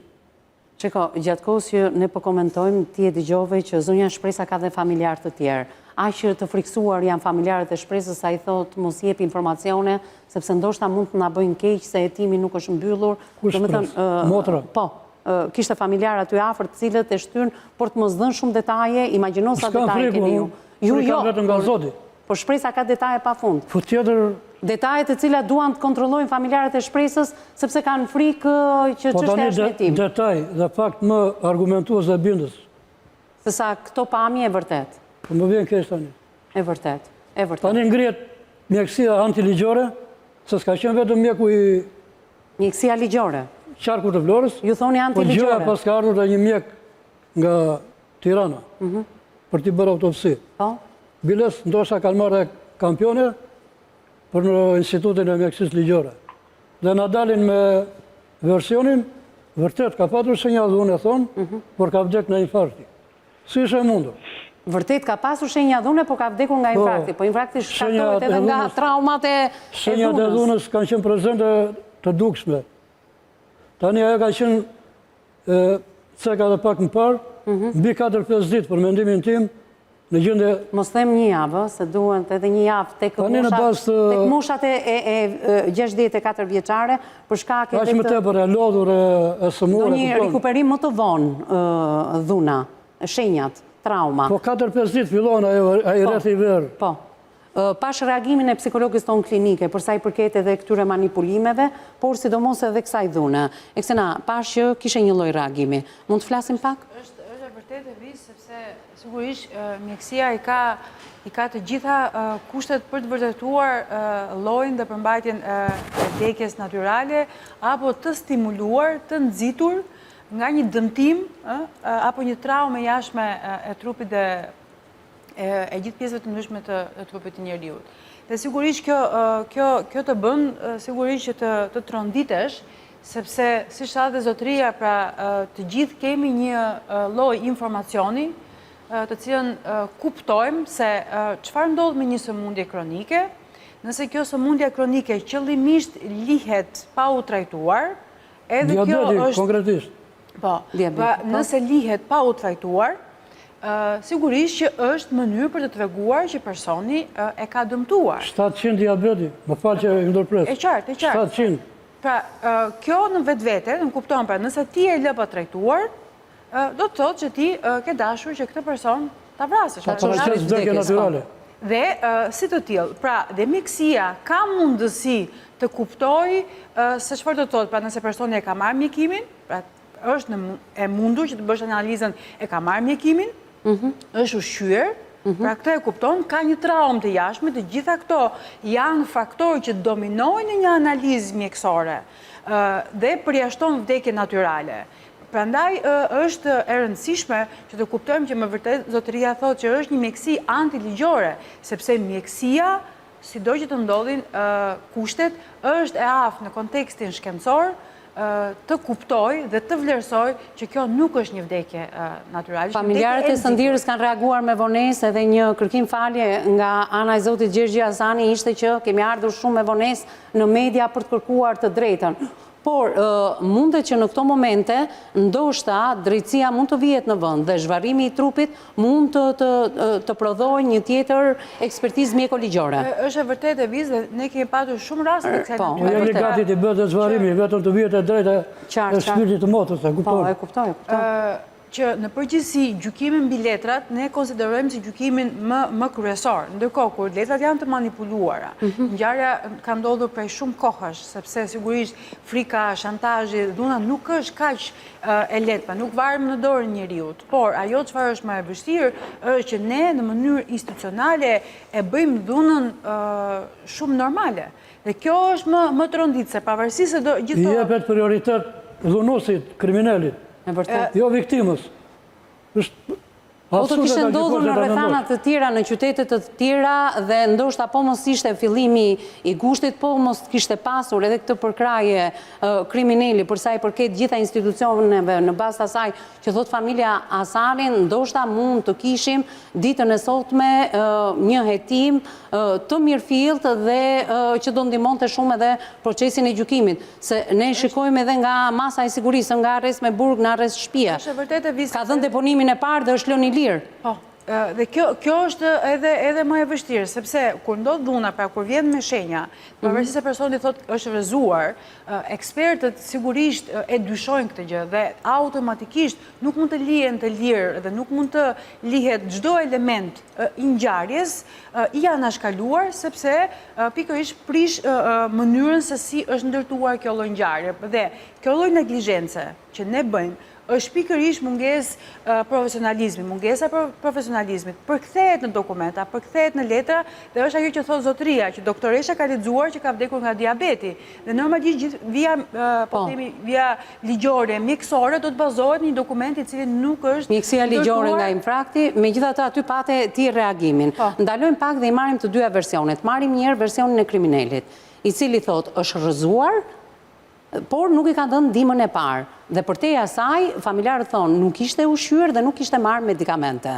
Qeko, gjatë kohës që ne po komentojmë, ti e dëgjove që zonja Shpresa ka dhe familjar të tjerë. Aq të friksuar janë familjarët e Shpresës, sa i thot mos jep informacione, sepse ndoshta mund të na bëjnë keq se hetimi nuk është mbyllur. Kush Shpresë? Motra? Po, kishte familjar aty afër të cilët e shtyn por të mos dhënë shumë detaje, imagjino sa detaje keni ju. Ju jo, vetëm nga Zoti. Po Shpresa ka detaje pafund. Po tjetër... Detaje të cilat duan të kontrollojnë familjarët e Shpresës, sepse kanë frikë që çështja është hetim. Po tani detaj dhe fakt më argumentues dhe bindës. Se sa këto pamje e vërtet. Po më vjen keq tani. E vërtet. Tani ngrihet mjekësia antiligjore, se s'ka qenë vetëm mjeku i... Mjekësia ligjore. Qarku të Vlorës. Ju thoni antiligjore. Po gjëja pas ka ardhur dhe një mjek nga Tirana, për t'i bërë autopsi. Po? Biles, ndoshta kanë marrë kampione për në institutin e mjekësisë ligjore. Dhe na dalin me versionin, vërtet ka patur shenja dhune, thonë, por ka vdek në infarkti. Si ishe mundur? Vërtet ka pasur shenja dhune, por ka vdekur nga infarkti. Po infarkti shkaktohet edhe nga traumat e dhunës. Shenjat e dhunës kanë qenë prezente të dukshme. Tani ajo ka qenë ceka dhe pak më parë, mbi 4-5 ditë për mendimin tim, në gjendje... Mos them një javë, se duhet edhe një javë tek mushat e 64 vjeçare, për shkak edhe të... Aq më tepër e lodhur e sëmurë... Do një rikuperim më të vonë dhuna, shenjat, trauma. Po 4-5 ditë fillon ai rreth i verë. Po. Pash reagimin e psikologës tonë klinike, përsa i përket edhe këtyre manipulimeve, por sidomos edhe kësaj dhune. Eksena, pash që kishe një lloj reagimi. Mund të flasim pak? Është e vërtetë e vizë, sepse sigurisht mjekësia i ka të gjitha kushtet për të vërtetuar llojin dhe përmbajtjen e vdekjes natyrale, apo të stimuluar, të nxitur nga një dëmtim apo një traumë jashtme e trupit dhe e gjithë pjesëve të ndryshme të trupit të njeriut. Dhe sigurisht kjo të bën sigurisht që të tronditesh, sepse si shtatë dhe zotëria, pra të gjithë kemi një lloj informacioni të cilën kuptojmë se çfarë ndodh me një sëmundje kronike, nëse kjo sëmundje kronike qëllimisht lihet pa u trajtuar, edhe kjo është... konkretisht. Po, nëse lihet pa u trajtuar, sigurisht që është mënyrë për të treguar që personi e ka dëmtuar. 700 diabeti, më falë që e ndërpres. E qartë. 700. Pra, kjo në vetvete, në kupton, pra, nëse ti e lë pa trajtuar, do të thotë që ti ke dashur që këtë person ta vrasësh. Paraqes vdekje natyrale. Dhe si të tillë, pra dhe mjekësia ka mundësi të kuptoj se çfarë do të thotë, pra nëse personi e ka marrë mjekimin, pra është e mundur që të bësh analizën e ka marrë mjekimin, është ushqyer, pra këtë e kupton, ka një traumë të jashtme, të gjitha këto janë faktorë që dominojnë një analizë mjekësore dhe përjashton vdekje natyrale. Prandaj është e rëndësishme që të kuptojmë që më vërtet zotëria thotë që është një mjekësi antiligjore, sepse mjekësia, sido që të ndodhin kushtet, është e aftë në kontekstin shkencor të kuptoj dhe të vlerësoj që kjo nuk është një vdekje natyrale. Familjarët e Sëndirës kanë reaguar me vonesë edhe një kërkim falje nga ana e zotit Gjergji Azani ishte që kemi ardhur shumë me vonesë në media për të kërkuar të drejtën. Por mundet që në këto momente, ndoshta drejtësia mund të vihet në vend dhe zhvarrimi i trupit mund të prodhojë një tjetër ekspertizë mjekoligjore. Është e vërtetë e vizë dhe ne kemi patur shumë raste të kësaj natyre. Jemi gati të bëhet zhvarrimi, vetëm të vihet e drejta e shpirtit të motës, e kuptoj. Po, e kuptoj. Që në përgjithësi gjykimin mbi letrat ne konsiderojmë si gjykimin më kryesor. Ndërkohë kur letrat janë të manipuluara, ngjarja ka ndodhur prej shumë kohësh, sepse sigurisht frika, shantazhi, dhuna nuk është kaq e lehtë, nuk varet në dorën e njeriut. Por ajo çfarë është më e vështirë është që ne në mënyrë institucionale e bëjmë dhunën shumë normale. Dhe kjo është më tronditse, pavarësisht se do gjithë I jepet prioritet dhunuesit, kriminalit. Jo viktimës. Po të kishte ndodhur në rrethana të tjera, në qytete të tjera dhe ndoshta po mos ishte fillimi i gushtit, po mos kishte pasur edhe këtë përkraje kriminali për sa i përket gjitha institucioneve në bazë të asaj që thot familja Asarin, ndoshta mund të kishim ditën e sotme një hetim të mirëfillt dhe që do ndihmonte shumë edhe procesin e gjykimit, se ne shikojmë edhe nga masa e sigurisë, nga arrest me burg, në arrest shtëpia. Ka dhënë deponimin e parë dhe është lënë i lirë. Po, dhe kjo është edhe më e vështirë, sepse kur ndodh dhuna, pra kur vjen me shenja, pavarësisht se personi thotë është rrëzuar, ekspertët sigurisht e dyshojnë këtë gjë dhe automatikisht nuk mund të lihen të lirë dhe nuk mund të lihet çdo element i ngjarjes i anashkaluar, sepse pikërisht prish mënyrën se si është ndërtuar kjo lloj ngjarje. Dhe kjo lloj neglizhence që ne bëjmë është pikërisht mungesë profesionalizmi, mungesa profesionalizmit, përkthehet në dokumenta, përkthehet në letra dhe është ajo që thot zotëria, që doktoresha ka lexuar që ka vdekur nga diabeti. Dhe normalisht via ligjore, mjekësore do të bazohet në një dokument i cili nuk është mjekësia ligjore nga infrakti, megjithatë aty pate ti reagimin. Ndalojmë pak dhe i marrim të dyja versionet. Marrim një herë versionin e kriminalit, i cili thot është rrëzuar, por nuk i ka dhënë ndihmën e parë. Dhe për te asaj, familjarët thonë, nuk ishte ushqyer dhe nuk ishte marrë medikamente.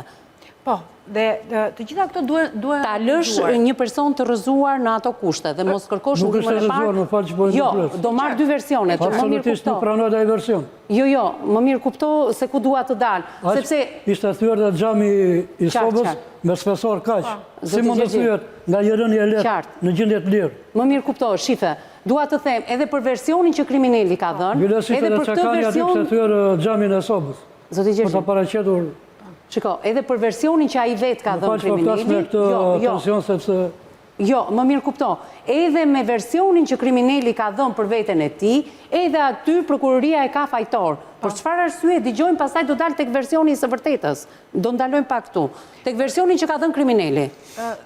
Po, dhe të gjitha këto duhen ta lësh një person të rrëzuar në ato kushte dhe mos kërkosh ndihmën e parë. Jo, do marr dy versionet. Absolutisht nuk pranoj ai version. Jo, më mirë kupto se ku dua të dal, sepse ishte thyer dhe xhami i sobës me spesor kaq. Si mund të thyet nga një rënje e lehtë në gjendje të lirë? Më mirë kupto, shife. Dua të them, edhe për versionin që kriminali ka dhënë, edhe për këtë version se thyer xhamin e sobës. Zoti Gjergji. Për ta paraqitur. Shiko, edhe për versionin që ai vet ka dhënë kriminali. Jo, më mirë kupto. Edhe me versionin që kriminali ka dhënë për veten e tij, edhe aty prokuroria e ka fajtor. Por çfarë arsye dëgjojmë pastaj do dal tek versioni i së vërtetës. Do ndalojmë pak këtu. Tek versionin që ka dhënë kriminali.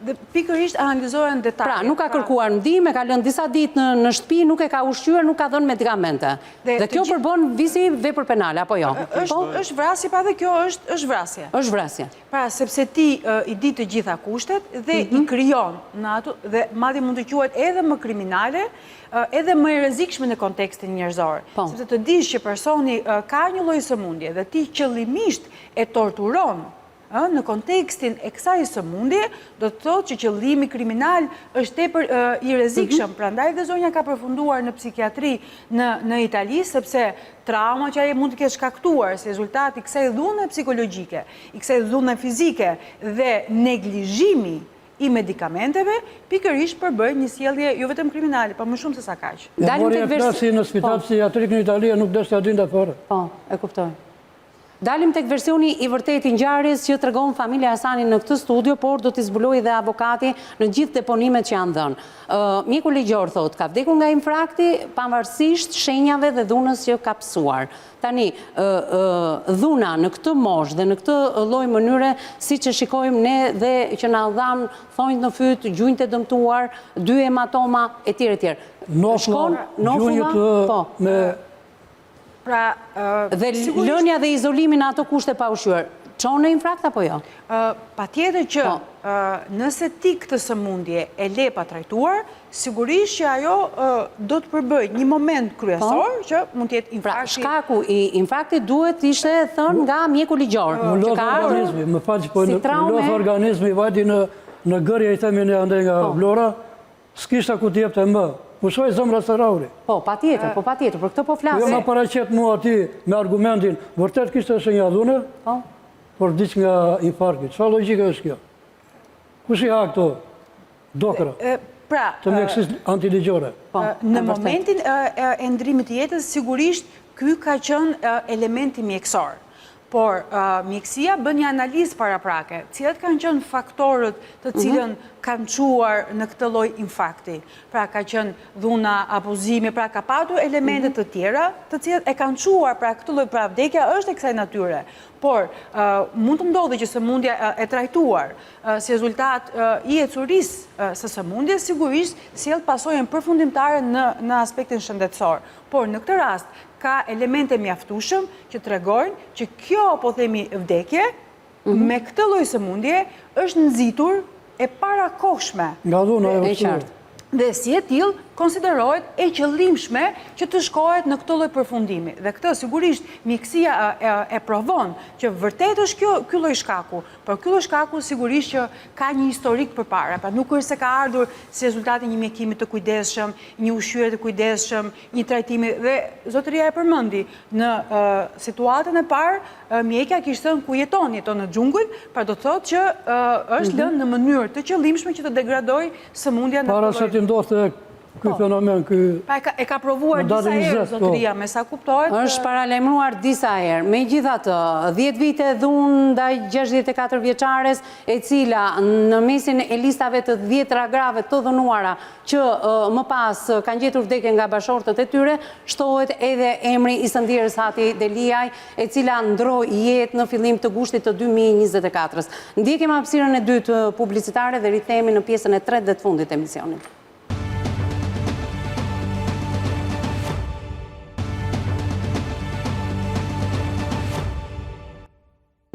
Dhe pikërisht analizohen detajet. Pra, nuk ka kërkuar ndihmë, ka lënë disa ditë në shtëpi, nuk e ka ushqyer, nuk ka dhënë medikamente. Dhe kjo përbën visi vepër penale apo jo? Është vrasje, pa dhe kjo është vrasje. Është vrasje. Pra, sepse ti i di të gjitha kushtet dhe i krijon në ato dhe madje mund të quhet edhe më kriminale, edhe më e rrezikshme në kontekstin njerëzor. Sepse të dish që personi ka një lloj sëmundje dhe ti qëllimisht e torturon në kontekstin e kësaj sëmundje, do të thotë që qëllimi kriminal është tepër i rrezikshëm. Prandaj dhe zonja ka përfunduar në psikiatri në Itali, sepse trauma që ai mund të ketë shkaktuar si rezultat i kësaj dhune psikologjike, i kësaj dhune fizike dhe neglizhimi i medikamenteve, pikërisht përbëj një sjellje jo vetëm kriminale, por më shumë se sa kaq. Dalim tek versi në spital psikiatrik në Itali nuk deshte adinda fare. Po, e kuptoj. Dalim tek versioni i vërtet i ngjarjes që tregon familja Hasani në këtë studio, por do t'i zbulojë dhe avokati në gjithë deponimet që janë dhënë. Mjeku ligjor thotë ka vdekur nga infrakti pavarësisht shenjave dhe dhunës që ka pësuar. Tani, dhuna në këtë moshë dhe në këtë lloj mënyre, siç e shikojmë ne dhe që na dhanë thonjt në fyt, gjunjët e dëmtuar, 2 hematoma etj etj. Gjunjët me dhe lënia dhe izolimi në ato kushte pa ushqyer. Çon në infrakt apo jo? Patjetër që nëse ti këtë sëmundje e le pa trajtuar, sigurisht që ajo do të përbëj një moment kryesor që mund të jetë infrakti. Shkaku i infraktit duhet ishte thënë nga mjeku ligjor. Më falë që po në lodh organizmi vajti në gërje i themi në andej nga Vlora, s'kishta ku t'jep të më. Pushoj zëmra së rauri. Po, patjetër, për këtë po flasë. Jo ma paraqet mua ati me argumentin, vërtet kishte shenja dhune, por diq nga infarkti. Qa logika është kjo? Kush i ha këto dokra të mjekësis antiligjore? Në momentin e ndrimit të jetës, sigurisht, ky ka qenë elementi mjekësor. Por mjekësia bën një analizë paraprake, cilat kanë qenë faktorët të cilën kanë quar në këtë lloj infakti. Pra ka qenë dhuna, abuzimi, pra ka patur elementet të tjera, të cilat e kanë quar pra këtë lloj pra vdekja është e kësaj natyre. Por mund të ndodhi që sëmundja e trajtuar si rezultat i ecurisë së sëmundjes, sigurisht sjell pasojën përfundimtare në aspektin shëndetësor. Por në këtë rast ka elemente mjaftueshëm që tregojnë që kjo po themi vdekje me këtë lloj sëmundje është nxitur e parakohshme. Nga dhuna e qartë. Dhe si e tillë konsiderohet e qëllimshme që të shkohet në këtë lloj përfundimi. Dhe këtë sigurisht mjekësia e provon që vërtet është ky lloj shkaku, por ky lloj shkaku sigurisht që ka një historik përpara. Pra nuk është se ka ardhur si rezultati një mjekimi të kujdesshëm, një ushqyerje të kujdesshëm, një trajtimi dhe zotëria e përmendi në situatën e parë mjekja kishte thënë ku jeton në xhungull, pra do të thotë që është lënë në mënyrë të qëllimshme që të degradojë sëmundja në para se të ndodhte ky fenomen, e ka provuar disa herë zotëria, me sa kuptohet. Është paralajmëruar disa herë. Megjithatë, 10 vite dhunë ndaj 64 vjeçares, e cila në mesin e listave të 10 grave të dhunuara që më pas kanë gjetur vdekje nga bashortët e tyre, shtohet edhe emri i Sëndirës Hati Deliaj, e cila ndroi jetë në fillim të gushtit të 2024-s. Ndjekim hapësirën e dytë publicitare dhe rikthehemi në pjesën e tretë dhe të fundit të emisionit.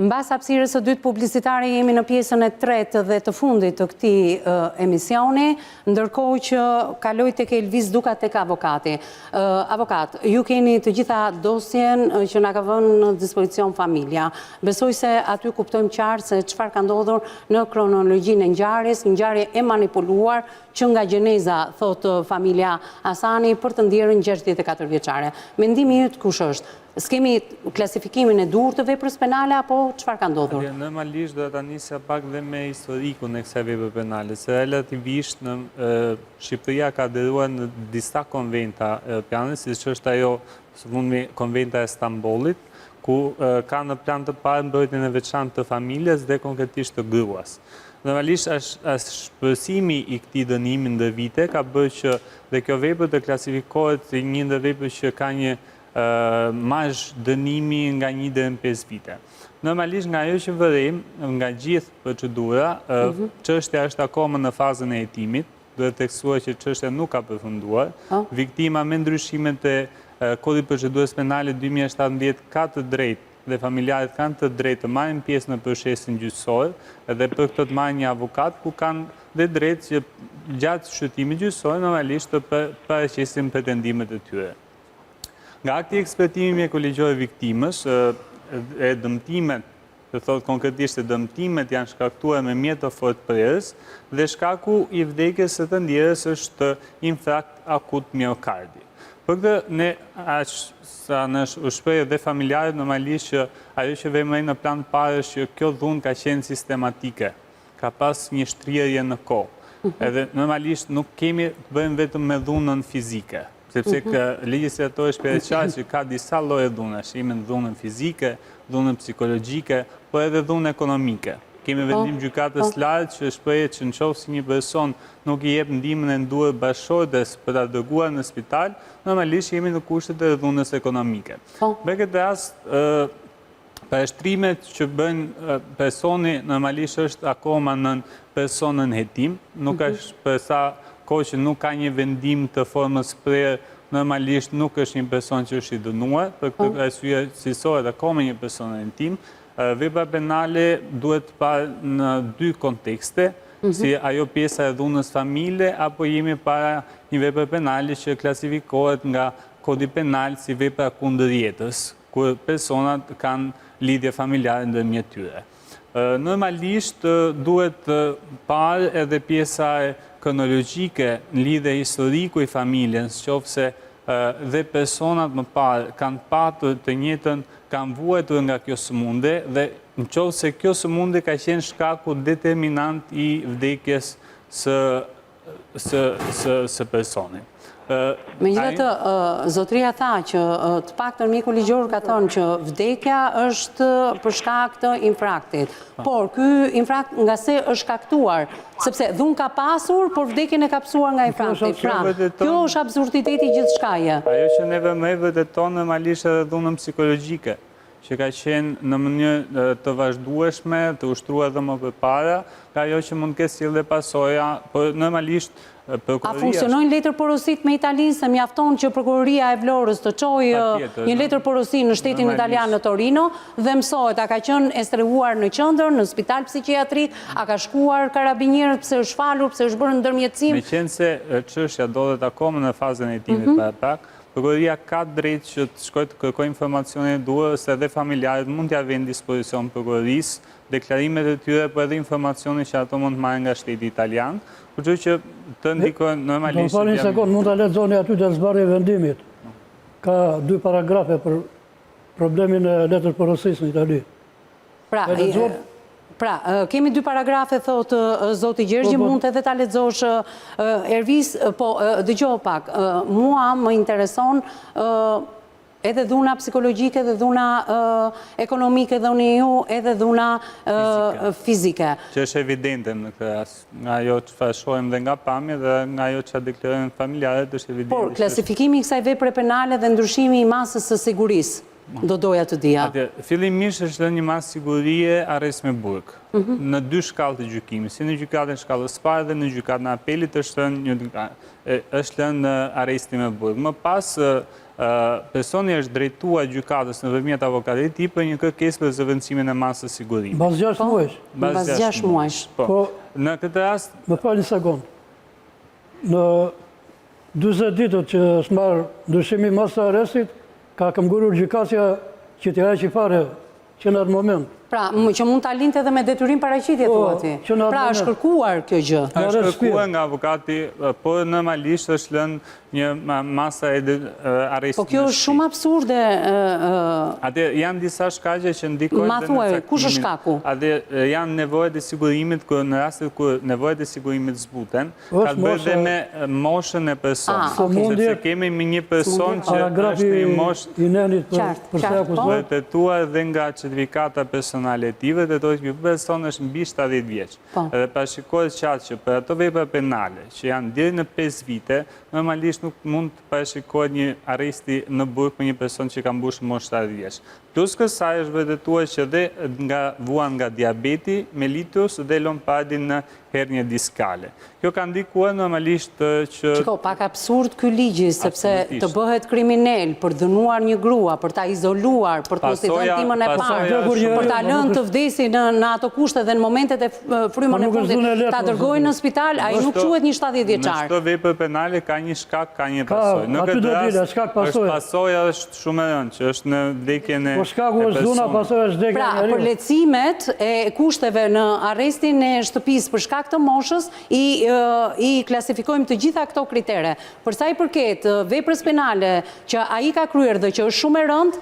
Mbas hapësirës së dytë publicitare jemi në pjesën e tretë dhe të fundit të këtij emisioni, ndërkohë që kaloj tek Elvis Duka tek avokati. Avokat, ju keni të gjitha dosjen që na ka vënë në dispozicion familja. Besoj se aty kuptojmë qartë se çfarë ka ndodhur në kronologjinë e ngjarjes, ngjarje e manipuluar që nga gjeneza, thotë familja Hasani, për të ndjerën 64 vjeçare. Mendimi yt kush është? S'kemi klasifikimin e duhur të veprës penale, apo çfarë ka ndodhur? Normalisht do ta nisja pak dhe me historikun e kësaj vepre penale, se relativisht në Shqipëria ka aderuar në disa konventa europiane, siç është ajo konventa e Stambollit, ku ka në plan të parë mbrojtjen e veçantë të familjes dhe konkretisht të gruas. Normalisht shpërësimi i këtij dënimi ndër vite ka bërë që dhe kjo vepër të klasifikohet një ndër veprat që ka një mazh dënimi nga 1 deri në 5 vite. Normalisht nga ajo që vërim, nga gjithë procedura, çështja është akoma në fazën e hetimit, duhet të theksuar që çështja nuk ka përfunduar. Viktima me ndryshimet e Kodit Procedurës Penale 2017 ka të drejtë dhe familjarët kanë të drejtë të marrin pjesë në procesin gjyqësor dhe për këtë të marrin një avokat ku kanë dhe drejtë që gjatë shëtimit gjyqësor normalisht të paraqesin pretendimet e tyre. Nga akti ekspertimi mjekoligjor e viktimës, e dëmtimet, të thotë konkretisht e dëmtimet janë shkaktuar me mjet të fortë prerës dhe shkaku i vdekjes së të ndjerës është infarkt akut miokardi. Për këtë ne sa në shprehje dhe familjarët normalisht që ajo që vëmërej në plan parë është që kjo dhunë ka qenë sistematike, ka pas një shtrirje në kohë. Edhe normalisht nuk kemi të bëjmë vetëm me dhunën fizike. sepse ligji shtetëror shpërqaj që ka disa lloje dhunash, ime dhunën fizike, dhunën psikologjike, po edhe dhunën ekonomike. Kemi vendim gjykatës lartë që shprehet që nëse një person nuk i jep ndihmën e duhur bashkëshortes për ta dërguar në spital, normalisht jemi në kushtet e dhunës ekonomike. Me këtë rast, përshtrimet që bën personi normalisht është akoma në personën hetim, nuk është për sa kohë që nuk ka një vendim të formës prerë, normalisht nuk është një person që është i dënuar, për këtë arsye cilësohet akoma një person hetim. Vepra penale duhet parë në dy kontekste, si ajo pjesa e dhunës familje, apo jemi para një vepre penale që klasifikohet nga kodi penal si vepra kundër jetës, kur personat kanë lidhje familjare ndërmjet tyre. Normalisht duhet parë edhe pjesa kronologjike në lidhje historiku i familjes, qofse dhe personat më parë kanë patur të njëjtën, kanë vuajtur nga kjo sëmundje dhe nëse kjo sëmundje ka qenë shkaku determinant i vdekjes së personit. Megjithatë, zotëria tha që të paktën mjeku ligjor ka thënë që vdekja është për shkak të infraktit. Por ky infrakt nga se është shkaktuar, sepse dhunë ka pasur, por vdekjen e ka psuar nga infrakti. Pra, kjo është absurditeti gjithçkaje. Ajo që neve më vërteton normalisht edhe dhunën psikologjike, që ka qenë në mënyrë të vazhdueshme, të ushtruar dhe më përpara, ka ajo që mund të ketë sjellje pasoja, por normalisht A funksionojnë letër porosit me Italinë, se mjafton që prokuroria e Vlorës të çojë një letër porosi në shtetin italian në Torino dhe mësohet a ka qenë e strehuar në qendër, në spital psikiatrik, a ka shkuar karabinierët, pse është falur, pse është bërë ndërmjetësim. Meqense çështja ndodhet akoma në fazën e hetimit para pak, prokuroria ka drejt që të shkojë të kërkojë informacione e duhura, se edhe familjarët mund t'ia vënë dispozicion prokurorisë deklarimet e tyre, por edhe informacione që ato mund të marrin nga shteti italian, kështu që të ndikojnë normalisht. Do një sekond, mund ta lexoni aty te zbarri e vendimit. Ka 2 paragrafe për problemin e letër porosisë në Itali. Pra, kemi 2 paragrafe, thotë zoti Gjergji, mund edhe ta lexosh Ervis, po dëgjoj pak. Mua më intereson edhe dhuna psikologjike dhe dhuna ekonomike dhe unë ju edhe dhuna fizike. Që është evidente në këtë rast, nga ajo që shohim dhe nga pamje dhe nga ajo që deklarojnë familjarët është evidente. Por, klasifikimi i kësaj vepre penale dhe ndryshimi i masës së sigurisë, do doja të dija. Fillimisht është një masë sigurie arrest me burg, në 2 shkallë të gjykimit, si në gjykatën shkallës parë dhe në gjykatën e apelit është lënë arresti me burg. Më pas, personi është drejtuar gjykatës nëpërmjet avokatit të tij për një kërkesë për zëvendësimin e masës sigurimit. Mbas 6 muajsh. Mbas 6 muajsh. Po, në këtë rast... Më fal një sekond. Në 40 ditët që është marrë ndryshimi masë arrestit, ka këmbgurur gjykatja që t'i heqë fare që në atë moment. Pra, që mund ta linte edhe me detyrim paraqitje thua ti. Pra, është kërkuar kjo gjë. Është kërkuar nga avokati, por normalisht është lënë një masa e arrestit. Po kjo është shumë absurde. Atë janë disa shkaqe që ndikojnë. Ma thuaj, kush është shkaku? Atë janë nevojat e sigurimit, në rastet kur nevojat e sigurimit zbuten, ka të bëjë dhe me moshën e personit. Sepse kemi me një person që është një moshë vërtetuar dhe nga certifikata personaletive, dhe dojtë kjo person është mbi 70 vjeç. Edhe parashikohet qartë që për ato vepra penale, që janë deri në 5 vite, normalisht nuk mund të parashikohet një arresti në burg për një person që ka mbushur moshë 70 vjeç. Plus kësaj është vërtetuar që dhe vuan nga diabeti mellitus dhe lompadin në hernje diskale. Kjo ka ndikuar normalisht që... Qiko, pak absurd ky ligji, sepse të bëhet kriminal për dënuar një grua, për ta izoluar, për të mos i dhënë timën e parë, për ta lënë të vdesi në ato kushte dhe në momentet e frymën e fundit, ta dërgojnë në spital, ai nuk quhet një 70 vjeçar. Në çdo vepër penale ka një shkak, ka një pasojë. Në këtë rast, pasoja është shumë e rëndë, që është në vdekjen e Po shkaku është dhuna, pasojë është vdekja e njeriu. Pra, përlehtësimet e kushteve në arrestin e shtëpisë për shkak të moshës i klasifikojmë të gjitha këto kritere. Për sa i përket veprës penale që ai ka kryer dhe që është shumë e rëndë,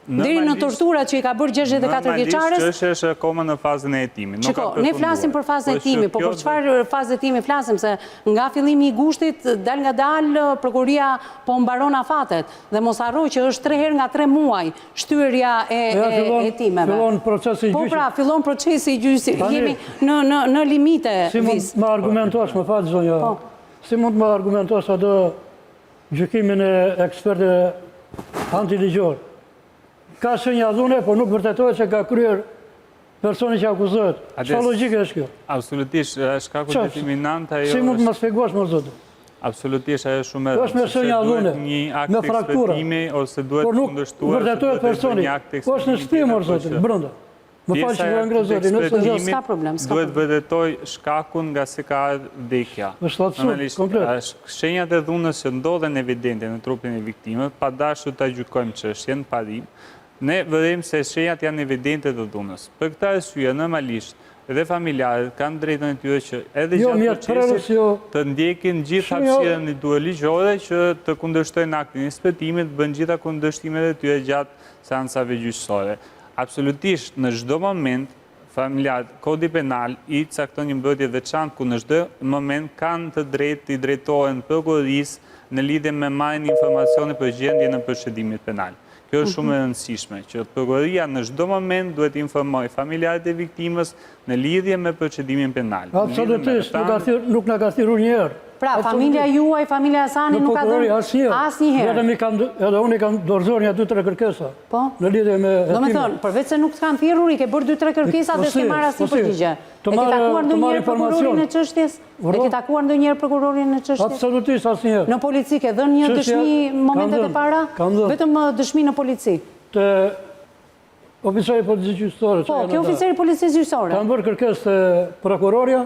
Deri në torturat që i ka bërë 64 vjeçares. Normalisht është akoma në fazën e hetimit. Shiko, ne flasim për fazën e hetimit, po për çfarë fazë hetimi flasim, se nga fillimi i gushtit dal nga dal prokuroria po mbaron afatet dhe mos harroj që është 3 herë nga 3 muaj shtyerja e hetimeve. Fillon procesi i gjyqit. Po pra, fillon procesi i gjyqit. Jemi në limite. Si mund më argumentosh, më fal zonja. Si mund më argumentosh atë gjykimin e ekspertëve antiligjor? Ka shenjallune, por nuk vërtetohet që ka kryer personi që akuzohet. Çfarë logjike është kjo? Absolutisht, shkaku determinant ajo. Si mund të më shpjegosh më zotë? Absolutisht, ajo shumë e është me shenjallune, me fraktura. Ose duhet por nuk vërtetohet personi. Po është në shtëpi më zotë, brenda. Më falë që vërë ngrezori, s'ka problem. Duhet vërtetoj shkakun nga se ka vdekja. është absurd, komplet. Shenjat e dhunës që ndodhen evidente në trupin e viktimët, pa dashur ta gjykojmë çështjen, parim, ne vërim se shenjat janë evidente të dhunës. Për këtë arsye, normalisht, edhe familjarët kanë drejtën e tyre që edhe gjatë procesit të ndjekin gjithë hapësirën e duhur ligjore që të kundërshtojnë aktin e shpëtimit, bën gjitha kundërshtimet e tyre gjatë seancave gjyqësore. Absolutisht, në çdo moment, familjarët, kodi penal i cakton një mbrojtje veçantë ku në çdo moment kanë të drejtë të drejtohen prokurorisë në lidhje me marrjen e informacione për gjendjen e procedimit penal. Kjo është shumë e rëndësishme, që prokuroria në çdo moment duhet informoj familjarët e viktimës në lidhje me procedimin penal. Absolutisht, nuk na ka thirrur një herë. Pra, familja juaj, familja Hasani nuk ka dhënë asnjëherë. Edhe unë i kam dorëzuar një 2-3 kërkesa. Po. Në lidhje me hetimin. Domethënë, përveç se nuk të kanë thirrur, i ke bërë 2-3 kërkesa dhe s'ke marrë asnjë përgjigje. E ke takuar ndonjëherë prokurorin e çështjes? E ke takuar ndonjëherë prokurorin e çështjes? Absolutisht asnjëherë. Në polici ke dhënë një dëshmi momentet e para? Vetëm dëshmi në polici. Te oficeri policisë gjyqësore. Po, ke oficeri policisë gjyqësore. Kanë bërë kërkesë te prokuroria.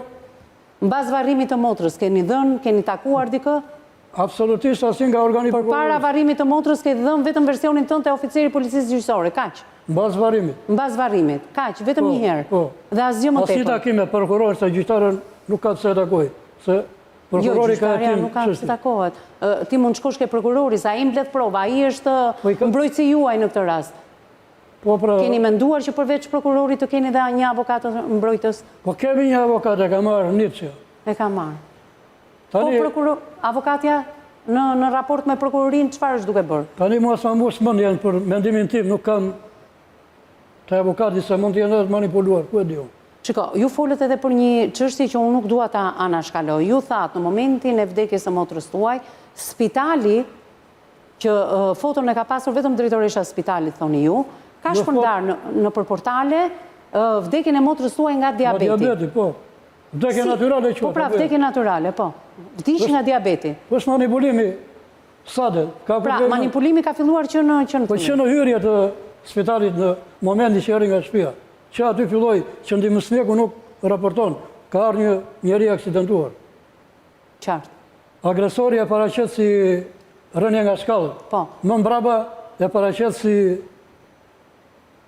Në bazë varrimit të motrës, keni dhënë, keni takuar dikë? Absolutisht asnjë nga organi prokurorisë. Përpara varrimit të motrës ke dhënë vetëm versionin tënd te oficeri policisë gjyqësore, kaq. Në bazë varrimit. Në bazë varrimit, kaq, vetëm një herë. Po. Dhe asgjë më tepër. Asnjë takim me prokurorin se gjyqtarën nuk ka të takoj. Se prokurori ka hetim. Nuk ka të takohet. Ti mund shkosh ke prokurori, sa ai mbledh prova, ai është mbrojtësi juaj në këtë rast. Keni menduar që përveç prokurorit të keni dhe një avokat mbrojtës? Po kemi një avokat, e ka marrë Nipsja. E ka marrë. Po avokatja në raport me prokurorin, çfarë është duke bërë? Tani mua s'ma mos mendjen për mendimin tim, nuk kam të avokati se mund të jenë manipuluar, ku e di unë. Shiko, ju folët edhe për një çështje që unë nuk dua ta anashkaloj. Ju thatë në momentin e vdekjes së motrës tuaj, spitali, që foton e ka pasur vetëm drejtoresha e spitalit, thoni ju, ka shpërndar në portale vdekjen e motrës tuaj nga diabeti. Nga diabeti, po. Vdekje natyrale që. Po pra, vdekje natyrale, po. Vdiq nga diabeti. Është manipulimi sade. Pra, manipulimi ka filluar që në Po që në hyrje të spitalit në momentin që erdhi nga shtëpia. Që aty filloi që ndihmësmjeku nuk raporton, ka ardhur një njeri aksidentuar. Qartë. Agresori e paraqet si rënje nga shkallët. Po. Më mbrapa e paraqet si.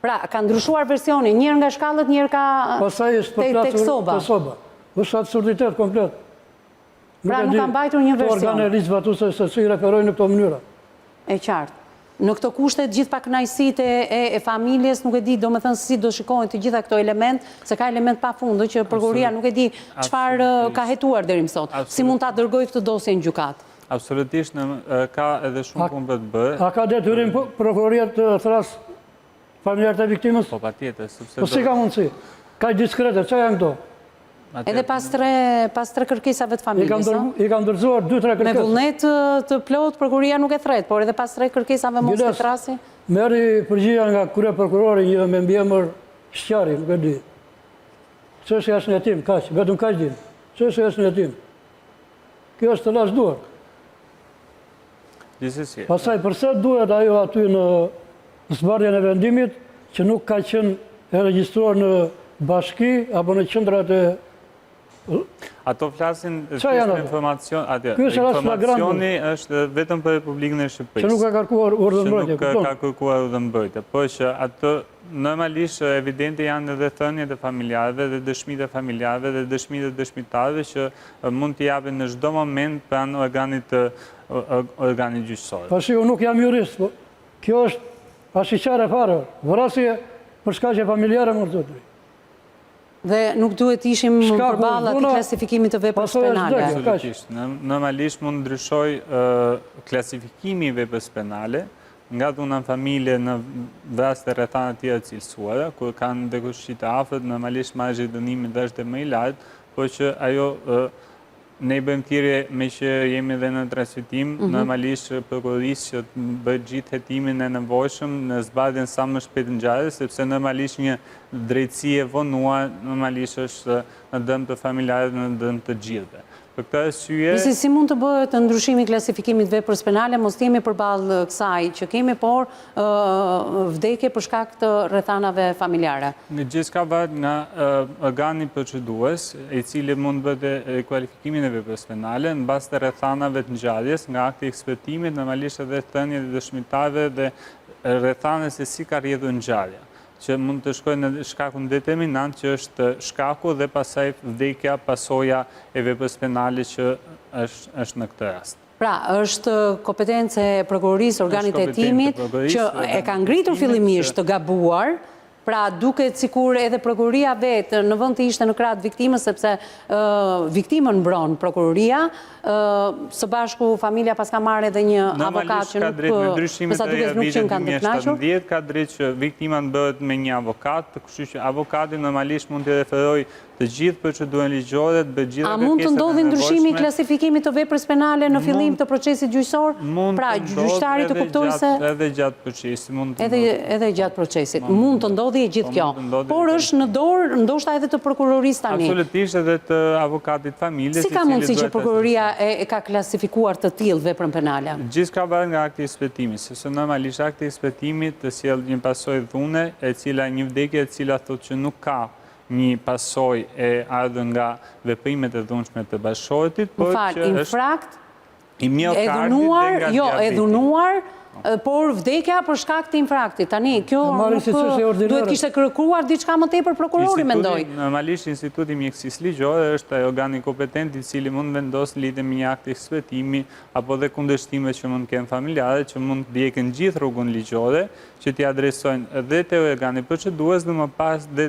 Pra, ka ndryshuar versioni, njërë nga shkallët, njërë ka tek soba. është absurditet komplet. Pra, nuk ka mbajtur një version. Organe ligjvatuse se si referojnë në këto mënyra. E qartë. Në këto kushtet, gjithë pa kënaqësitë e familjes, nuk e di, do me thënë si do shikohen të gjitha këto element, se ka element pa fundë, që prokuroria nuk e di çfarë ka hetuar deri më sot. Si mund ta dërgoj këtë dosje në gjykat? Absolutisht, ka edhe shumë punë për të bërë. A ka detyrim prokuroria të thras familjarët e viktimës? Po, patjetër. Po si ka mundësi? Ka diskrete, që janë këto? Edhe pas tre kërkesave të familjes, I ka ndërzuar 2-3 kërkesa. Me vullnet të plot, prokuroria nuk e thret, por edhe pas 3 kërkesave mos të trasi? Merri përgjigja nga krye prokurori një me mbiemër Shqari, nuk e di. Çështja është në hetim, kaq, vetëm kaq din. Çështja është në hetim. Kjo është të lasduar. Gjithsesi. Pastaj përse duhet ajo aty në zbardhjen e vendimit që nuk ka qenë e regjistruar në bashki apo në qendrat e Ato flasin informacion, informacioni është vetëm për Republikën e Shqipërisë. Që nuk ka kërkuar urdhëmbrojtje. Që nuk ka kërkuar urdhëmbrojtje, por që ato normalisht evidente janë edhe thëniet e familjarëve dhe dëshmitë e familjarëve dhe dëshmitë e dëshmitarëve që mund t'i japin në çdo moment pranë organit gjyqësor. Tash unë nuk jam jurist, po kjo është A shiqare fare, vrasje për shkaqe familjare më të drejt. Dhe nuk duhet ishim përballë atij klasifikimit të veprës penale. Absolutisht. Normalisht mund ndryshoj klasifikimi i veprës penale nga dhuna në familje në vrasje të rrethana të tjera cilësuara, kur kanë dikush të afërt, normalisht marrëzhi i dënimit është më i lartë, por që ajo ne i bëjmë thirrje me që jemi dhe në transmetim, normalisht prokurorisë që të bëjë gjithë hetimin e nevojshëm në zbardhjen sa më shpejt të ngjarjes, sepse normalisht një drejtësi e vonuar normalisht është në dëm të familjarëve, në dëm të gjithëve. Për këtë arsye, si mund të bëhet ndryshimi i klasifikimit të veprës penale, mos jemi përballë kësaj që kemi por vdekje për shkak të rrethanave familjare. Gjithçka varet nga organi procedues, i cili mund të bëjë rikualifikimin e veprës penale mbas të rrethanave të ngjarjes, nga akti i ekspertimit, normalisht edhe thëniet e dëshmitarëve dhe rrethanës se si ka rrjedhur ngjarja, që mund të shkojnë në shkakun determinant që është shkaku dhe pasaj vdekja pasoja e veprës penale që është në këtë rast. Pra, është kompetencë e prokurorisë, organit e hetimit, që e ka ngritur fillimisht të gabuar. Pra, duket sikur edhe prokuroria vetë në vend të ishte në krah të viktimës, sepse viktimën mbron prokuroria, së bashku familja pas ka marrë edhe një avokat që nuk qenë kanë të kënaqur. Ka drejt që viktima bëhet me një avokat, kështu që avokati normalisht mund të referojë të gjithë procedurën ligjore, të bëjë gjithë kërkesat e nevojshme. A mund të ndodhi ndryshimi i klasifikimit të veprës penale në fillim të procesit gjyqësor? Pra, gjyqtari të kuptojë se edhe gjatë procesit edhe gjatë procesit mund të ndodhi e gjithë kjo. Por është në dorë ndoshta edhe të prokurorisë tani. Absolutisht edhe të avokatit familjes. Si ka mundësi që prokuroria e ka klasifikuar të tillë veprën penale? Gjithçka varet nga akti i eksploatimit, sepse normalisht akti i eksploatimit të sjell një pasojë dhune, e cila një vdekje e cila thotë që nuk ka një pasojë e ardhur nga veprimet e dhunshme të bashkëshortit, por që është e dhunuar, jo, e dhunuar, por vdekja për shkak të infraktit. Tani, kjo duhet kishte kërkuar diçka më tepër prokurori, mendoj. Normalisht Instituti i Mjekësisë Ligjore është organi kompetent i cili mund vendos lidhje me një akt eksploatimi apo dhe kundërshtimet që mund kenë familjarët, që mund të ndjekin gjithë rrugën ligjore, që t'i adresojnë edhe te organi procedues dhe më pas dhe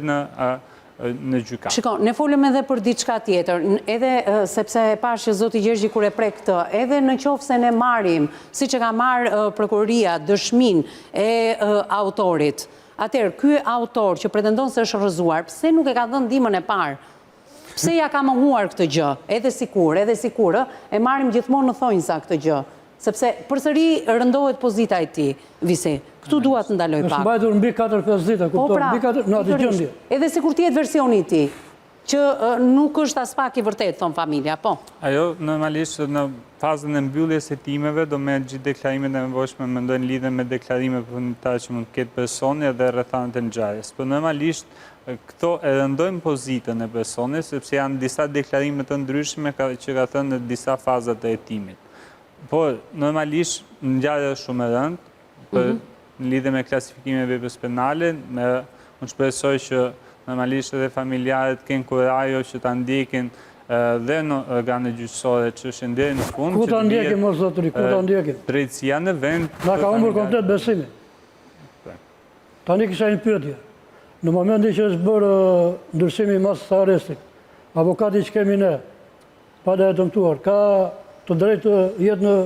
në gjykatë. Shiko, ne folëm edhe për diçka tjetër, edhe sepse e pash që zoti Gjergji kur e prek këtë, edhe në qoftë se ne marrim, siç e ka marrë prokuroria, dëshmin e autorit. Atëherë, ky autor që pretendon se është rrëzuar, pse nuk e ka dhënë ndihmën e parë? Pse ja ka mohuar këtë gjë? Edhe sikur, e marrim gjithmonë në thonjza këtë gjë. Sepse përsëri rëndohet pozita e tij, Visi. Këtu dua të ndaloj pak. Është mbajtur mbi 4-5 ditë, kupton, mbi 4 në atë gjendje. Edhe sikur të jetë versioni i tij, që nuk është as pak i vërtet, thon familja, po. Ajo normalisht në fazën e mbylljes së hetimeve do me gjithë deklarimet e nevojshme mendojnë lidhen me deklarime përfundimtare që mund të ketë personi dhe rrethanat e ngjarjes. Por normalisht këto e rëndojnë pozitën e personit sepse janë disa deklarime të ndryshme që ka thënë në disa fazat e hetimit. Por normalisht ngjarja është shumë e rëndë në lidhje me klasifikimin e veprës penale, unë shpresoj që normalisht edhe familjarët kenë kurajo që ta ndjekin dhe në organet gjyqësore që është deri në fund. Ku ta ndjekin, mos zotëri, ku ta ndjekin? Drejtësia në vend. Na ka humbur komplet besimin. Tani kisha një pyetje. Në momentin që është bërë ndryshimi i masës së arrestit, avokati që kemi ne, pa dhe e dëmtuar, ka të drejtë të jetë në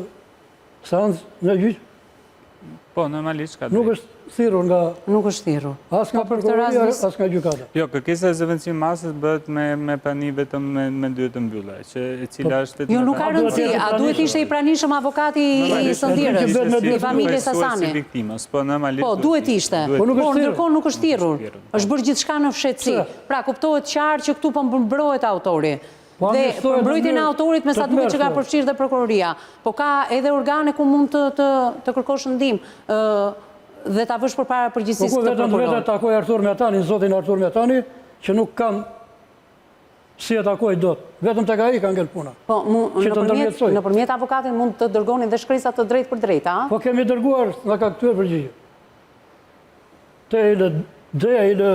seancë në gjyq? Po, normalisht ka drejtë. Nuk është thirrur nga... Nuk është thirrur. As nga prokuroria, as nga gjykata. Jo, kërkesa e zëvendësimit masës bëhet me prani vetëm me dyert të mbyllura, e cila është... Jo, nuk ka rëndësi. A duhet ishte i pranishëm avokati i sëndierës, i familjes Hasani? Po, duhet ishte. Po, ndërkohë nuk është thirrur. Është bërë gjithçka në fshehtësi. Pra, kuptohet qartë që këtu po mbrohet autori. Dhe përmbrojtjen e autorit me sa duket që ka përfshirë dhe prokuroria. Po ka edhe organe ku mund të kërkosh ndihmë dhe ta vësh përpara përgjegjësisë të prokurorit. Po vetëm vetë takoj Artur Metani, zotin Artur Metani, që nuk kam si e takoj dot. Vetëm tek ai ka ngel puna. Po, nëpërmjet avokatit mund të dërgoni dhe shkresa të drejtë për drejtë, a? Po kemi dërguar nga ka kthyer përgjigje. Te ile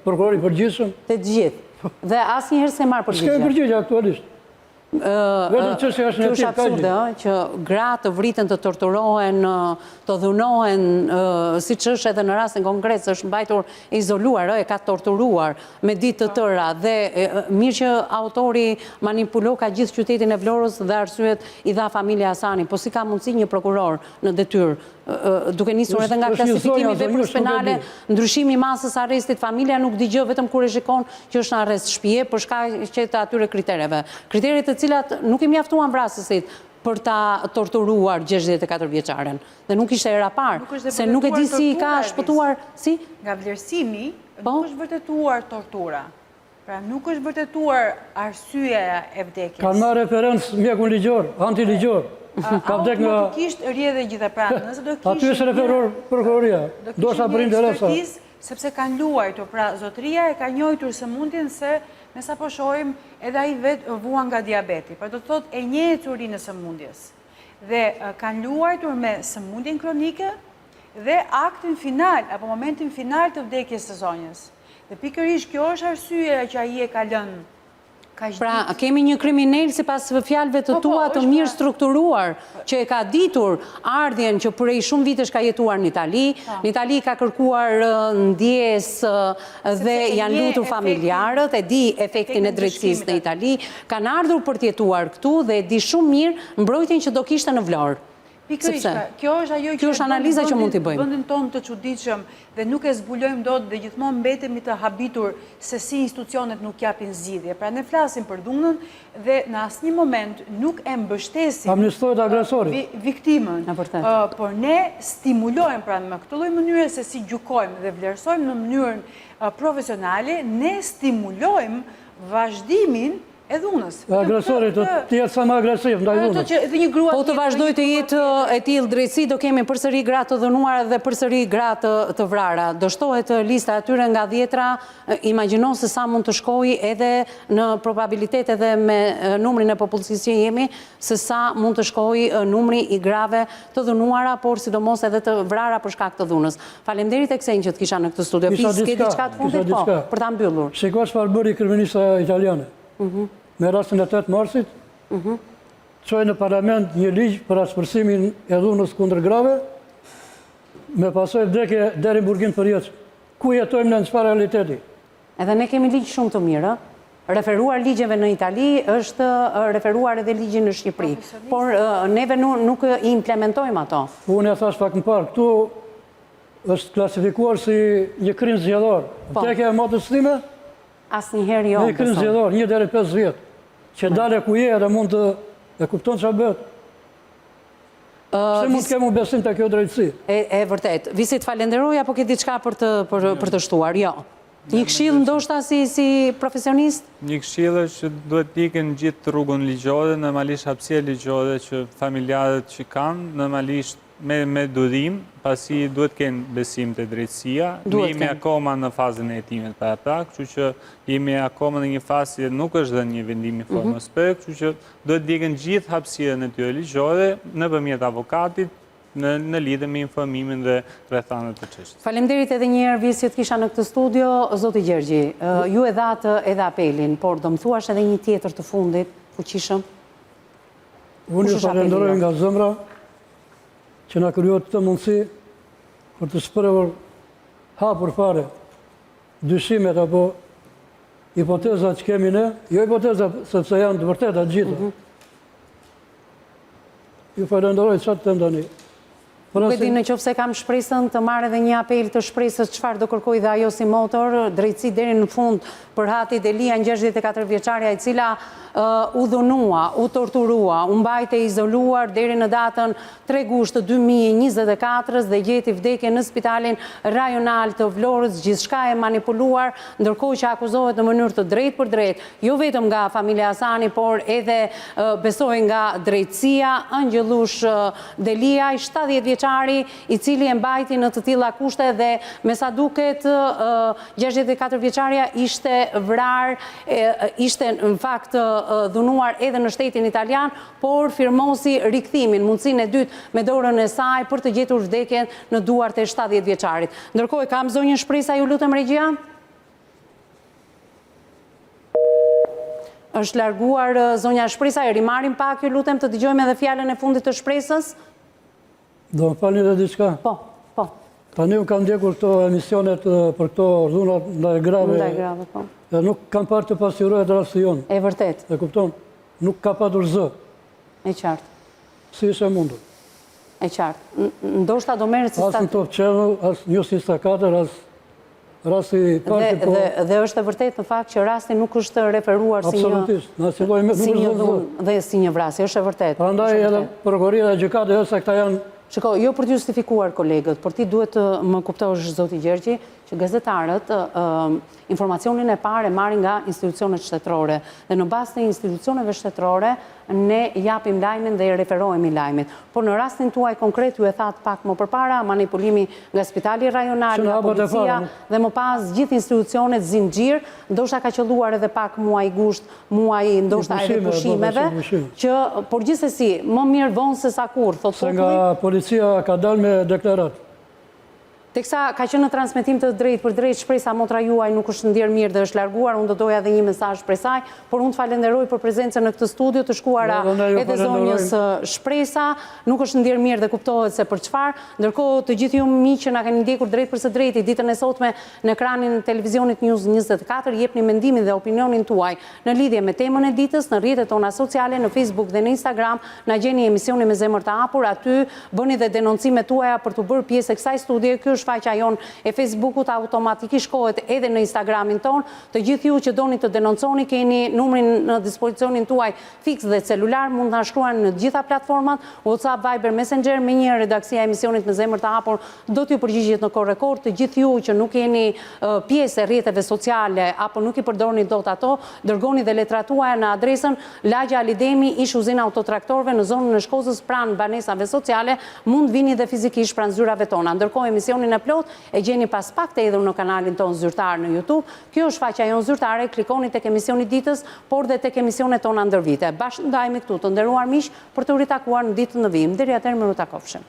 prokurori përgjithshëm. Të gjithë. Dhe asnjëherë s'e marr përgjigje. S'ka përgjigje aktualisht. Vetëm çështja është Kjo është absurde, që gratë të vriten të torturohen, të dhunohen, siç është edhe në rastin konkret, është mbajtur izoluar, e ka torturuar me ditë të tëra dhe mirë që autori manipulo ka gjithë qytetin e Vlorës dhe arsyet i dha familja Hasani, po si ka mundësi një prokuror në detyrë, duke nisur edhe nga klasifikimi i veprës penale, ndryshimi i masës arrestit, familja nuk digjë vetëm kur e shikon që është në arrest shtëpie për shkak të atyre kritereve. Kriteret të cilat nuk i mjaftuan vrasësit për ta torturuar 64 vjeçaren. Dhe nuk ishte era parë, se nuk e di si ka shpëtuar, si? Nga vlerësimi, nuk është vërtetuar tortura. Pra nuk është vërtetuar arsyeja e vdekjes. Kanë marrë referencë mjekun ligjor, antiligjor. Ka vdek nga... Nuk kisht rrjedhë gjitha pranë, nëse do kisht... Aty është referor prokuroria, do sa për interesa. Sepse kanë luajtur, pra zotëria e ka njojtur sëmundjen se, me sa po shohim, edhe ai vetë vua nga diabeti. Pra do të thotë e njeh curinë e sëmundjes. Dhe kanë luajtur me sëmundjen kronike dhe aktin final, apo momentin final të vdekjes së zonjës. Dhe pikërisht kjo është arsyeja që ai e ka lënë. Pra, kemi një kriminal si pas fjalëve të tua të mirë strukturuar, që e ka ditur ardhjen që prej shumë vitesh ka jetuar në Itali, në Itali ka kërkuar ndjes dhe janë lutur familjarët, e di efektin e drejtësisë në Itali, kanë ardhur për të jetuar këtu dhe e di shumë mirë mbrojtjen që do kishte në Vlorë. Kjo është ajo që analiza që mund t'i bëjmë. Vendin tonë të çuditshëm dhe nuk e zbulojmë dot dhe gjithmonë mbetemi të habitur se si institucionet nuk japin zgjidhje. Pra ne flasim për dhunën dhe në asnjë moment nuk e mbështesim amnistohet agresori viktimën. Por ne stimulojmë pra në këtë lloj mënyre se si gjykojmë dhe vlerësojmë në mënyrën profesionale, ne stimulojmë vazhdimin e dhunës. Agresorit të jetë sa më agresiv ndaj dhunës. Po të vazhdoj të jetë e tillë drejtësi, do kemi përsëri gratë të dënuara dhe përsëri gratë të vrara. Do shtohet lista atyre nga 10-ra, imagjino se sa mund të shkojë edhe në probabilitet edhe me numrin e popullsisë që jemi, se sa mund të shkojë numri i grave të dënuara, por sidomos edhe të vrara për shkak të dhunës. Faleminderit Eksen që të kisha në këtë studio. Ke diçka të fundit po, për ta mbyllur. Shiko çfarë bëri kryeminista italiane. Me rastin e 8 marsit, çoi në parlament një ligj për aspersimin e dhunës kundër grave, me pasojë vdekje deri në burgim përjetshëm. Ku jetojmë në çfarë realiteti? Edhe ne kemi ligj shumë të mirë, referuar ligjeve në Itali, është referuar edhe ligji në Shqipëri, por neve nuk i implementojmë ato. Unë e thash pak më parë, këtu është klasifikuar si një krim zgjedhor. Vdekja e motës time? Asnjëherë jo. Një krim zgjedhor, 1 deri 5 vjet. Që dalë ku je dhe mund të e kupton çfarë bëhet. Se mund të kemi besim te kjo drejtësi. E vërtet. Visit falenderoj apo ke diçka për të shtuar? Jo. Një këshill ndoshta si profesionist? Një këshill është që duhet të ikën gjithë rrugën ligjore, normalisht hapësirë ligjore që familjarët që kanë, normalisht me durim, pasi duhet kenë besim të drejtësia. Ne jemi akoma në fazën e hetimit para prag, kështu që jemi akoma në një fazë që nuk është dhënë një vendim i formës për, kështu që duhet të ikën gjithë hapësirën e tyre ligjore nëpërmjet avokatit në lidhje me informimin dhe rrethanat të çështjes. Faleminderit edhe një herë vizit kisha në këtë studio, zoti Gjergji. Ju e dhatë edhe apelin, por do më thuash edhe një tjetër të fundit, fuqishëm. Unë ju falenderoj nga zemra që na krijuat këtë mundësi për të shprehur hapur fare dyshimet apo hipotezat që kemi ne, jo hipotezat sepse janë të vërteta të gjitha. Ju falenderoj çfarë të ndani. Nuk e di në qoftë se kam shpresën të marrë edhe një apel të shpresës çfarë do kërkoj dhe ajo si motor, drejtësi deri në fund për Hati Delia, 64 vjeçaria e cila u dhunua, u torturua, u mbajte izoluar deri në datën 3 gusht të 2024 dhe gjeti vdekje në spitalin rajonal të Vlorës, gjithçka e manipuluar, ndërkohë që akuzohet në mënyrë të drejtë për drejtë, jo vetëm nga familja Hasani, por edhe besoj nga drejtësia, Angjëllush Deliaj, 70 vjeçari i cili e mbajti në të tilla kushte dhe me sa duket 64 vjeçaria ishte vrar, ishte në fakt dhunuar edhe në shtetin italian, por firmosi rikthimin, mundësinë e dytë me dorën e saj për të gjetur vdekjen në duart e 70 vjeçarit. Ndërkohë kam zonjën shpresa, ju lutem regjia? është larguar zonja Shpresa, e rimarim pak, ju lutem të dëgjojmë edhe fjalën e fundit të Shpresës. Do më falni dhe diçka. Po. Tani unë kam ndjekur këto emisionet për këto dhunat ndaj grave. Ndaj grave, po. Dhe nuk kam parë të pasirohet rasti jonë. E vërtet. E kupton? Nuk ka patur zë. E qartë. Si ishe mundur. E qartë. Ndoshta do merret si As në Top Channel, as News 24, as rasti parti po. Dhe është e vërtet në fakt që rasti nuk është referuar si një Absolutisht. Na filloi me si një dhunë dhe si një vrasje, është e vërtet. Prandaj edhe prokuroria e gjykatës se këta janë. Shiko, jo për të justifikuar kolegët, por ti duhet të më kuptosh, zoti Gjergji, që gazetarët informacionin e parë e marrin nga institucionet shtetërore dhe në bazë të institucioneve shtetërore ne japim lajmin dhe i referohemi lajmit. Por në rastin tuaj konkret ju e thatë pak më përpara, manipulimi nga spitali rajonal, nga policia dhe më pas gjithë institucionet zinxhir, ndoshta ka qelluar edhe pak muaj gusht, muaj ndoshta edhe pushimeve, që por gjithsesi më mirë vonë se sa kurrë, thotë se nga policia ka dalë me deklarat. Teksa ka qenë në transmetim të drejtë për drejtë, Shpresa motra juaj nuk është ndjerë mirë dhe është larguar, unë do doja edhe një mesazh për saj, por unë të falenderoj për prezencën në këtë studio të shkuara edhe zonjës Shpresa, nuk është ndjerë mirë dhe kuptohet se për çfarë, ndërkohë të gjithë ju miq që na keni ndjekur drejt përse drejti ditën e sotme në ekranin e televizionit News 24, jepni mendimin dhe opinionin tuaj në lidhje me temën e ditës në rrjetet tona sociale, në Facebook dhe në Instagram, na gjeni emisionin me zemër të hapur, aty bëni dhe denoncimet tuaja për të bërë pjesë e kësaj studie. Faqja jonë e Facebookut automatikisht shkohet edhe në Instagramin ton. Të gjithë ju që doni të denonconi, keni numrin në dispozicionin tuaj fiks dhe celular, mund të na shkruani në gjitha platformat, WhatsApp, Viber, Messenger, me një redaksia e emisionit me zemër të hapur do t'ju përgjigjet në kohë rekord. Të gjithë ju që nuk jeni pjesë e rrjeteve sociale apo nuk i përdorni dot ato, dërgoni dhe letrat tuaja në adresën Lagja Alidemi, ish uzina autotraktorëve në zonën e Shkozës pranë banesave sociale, mund vini dhe fizikisht pranë zyrave tona. Ndërkohë emisionin në plot e gjeni pas pak të edhur në kanalin ton zyrtar në YouTube. Kjo është faqja jonë zyrtare, klikoni tek emisioni ditës, por dhe tek emisionet tona ndër vite. Bashkë ndajemi këtu të nderuar miq për të ritakuar në ditën në vijim. Deri atëherë më takofshim.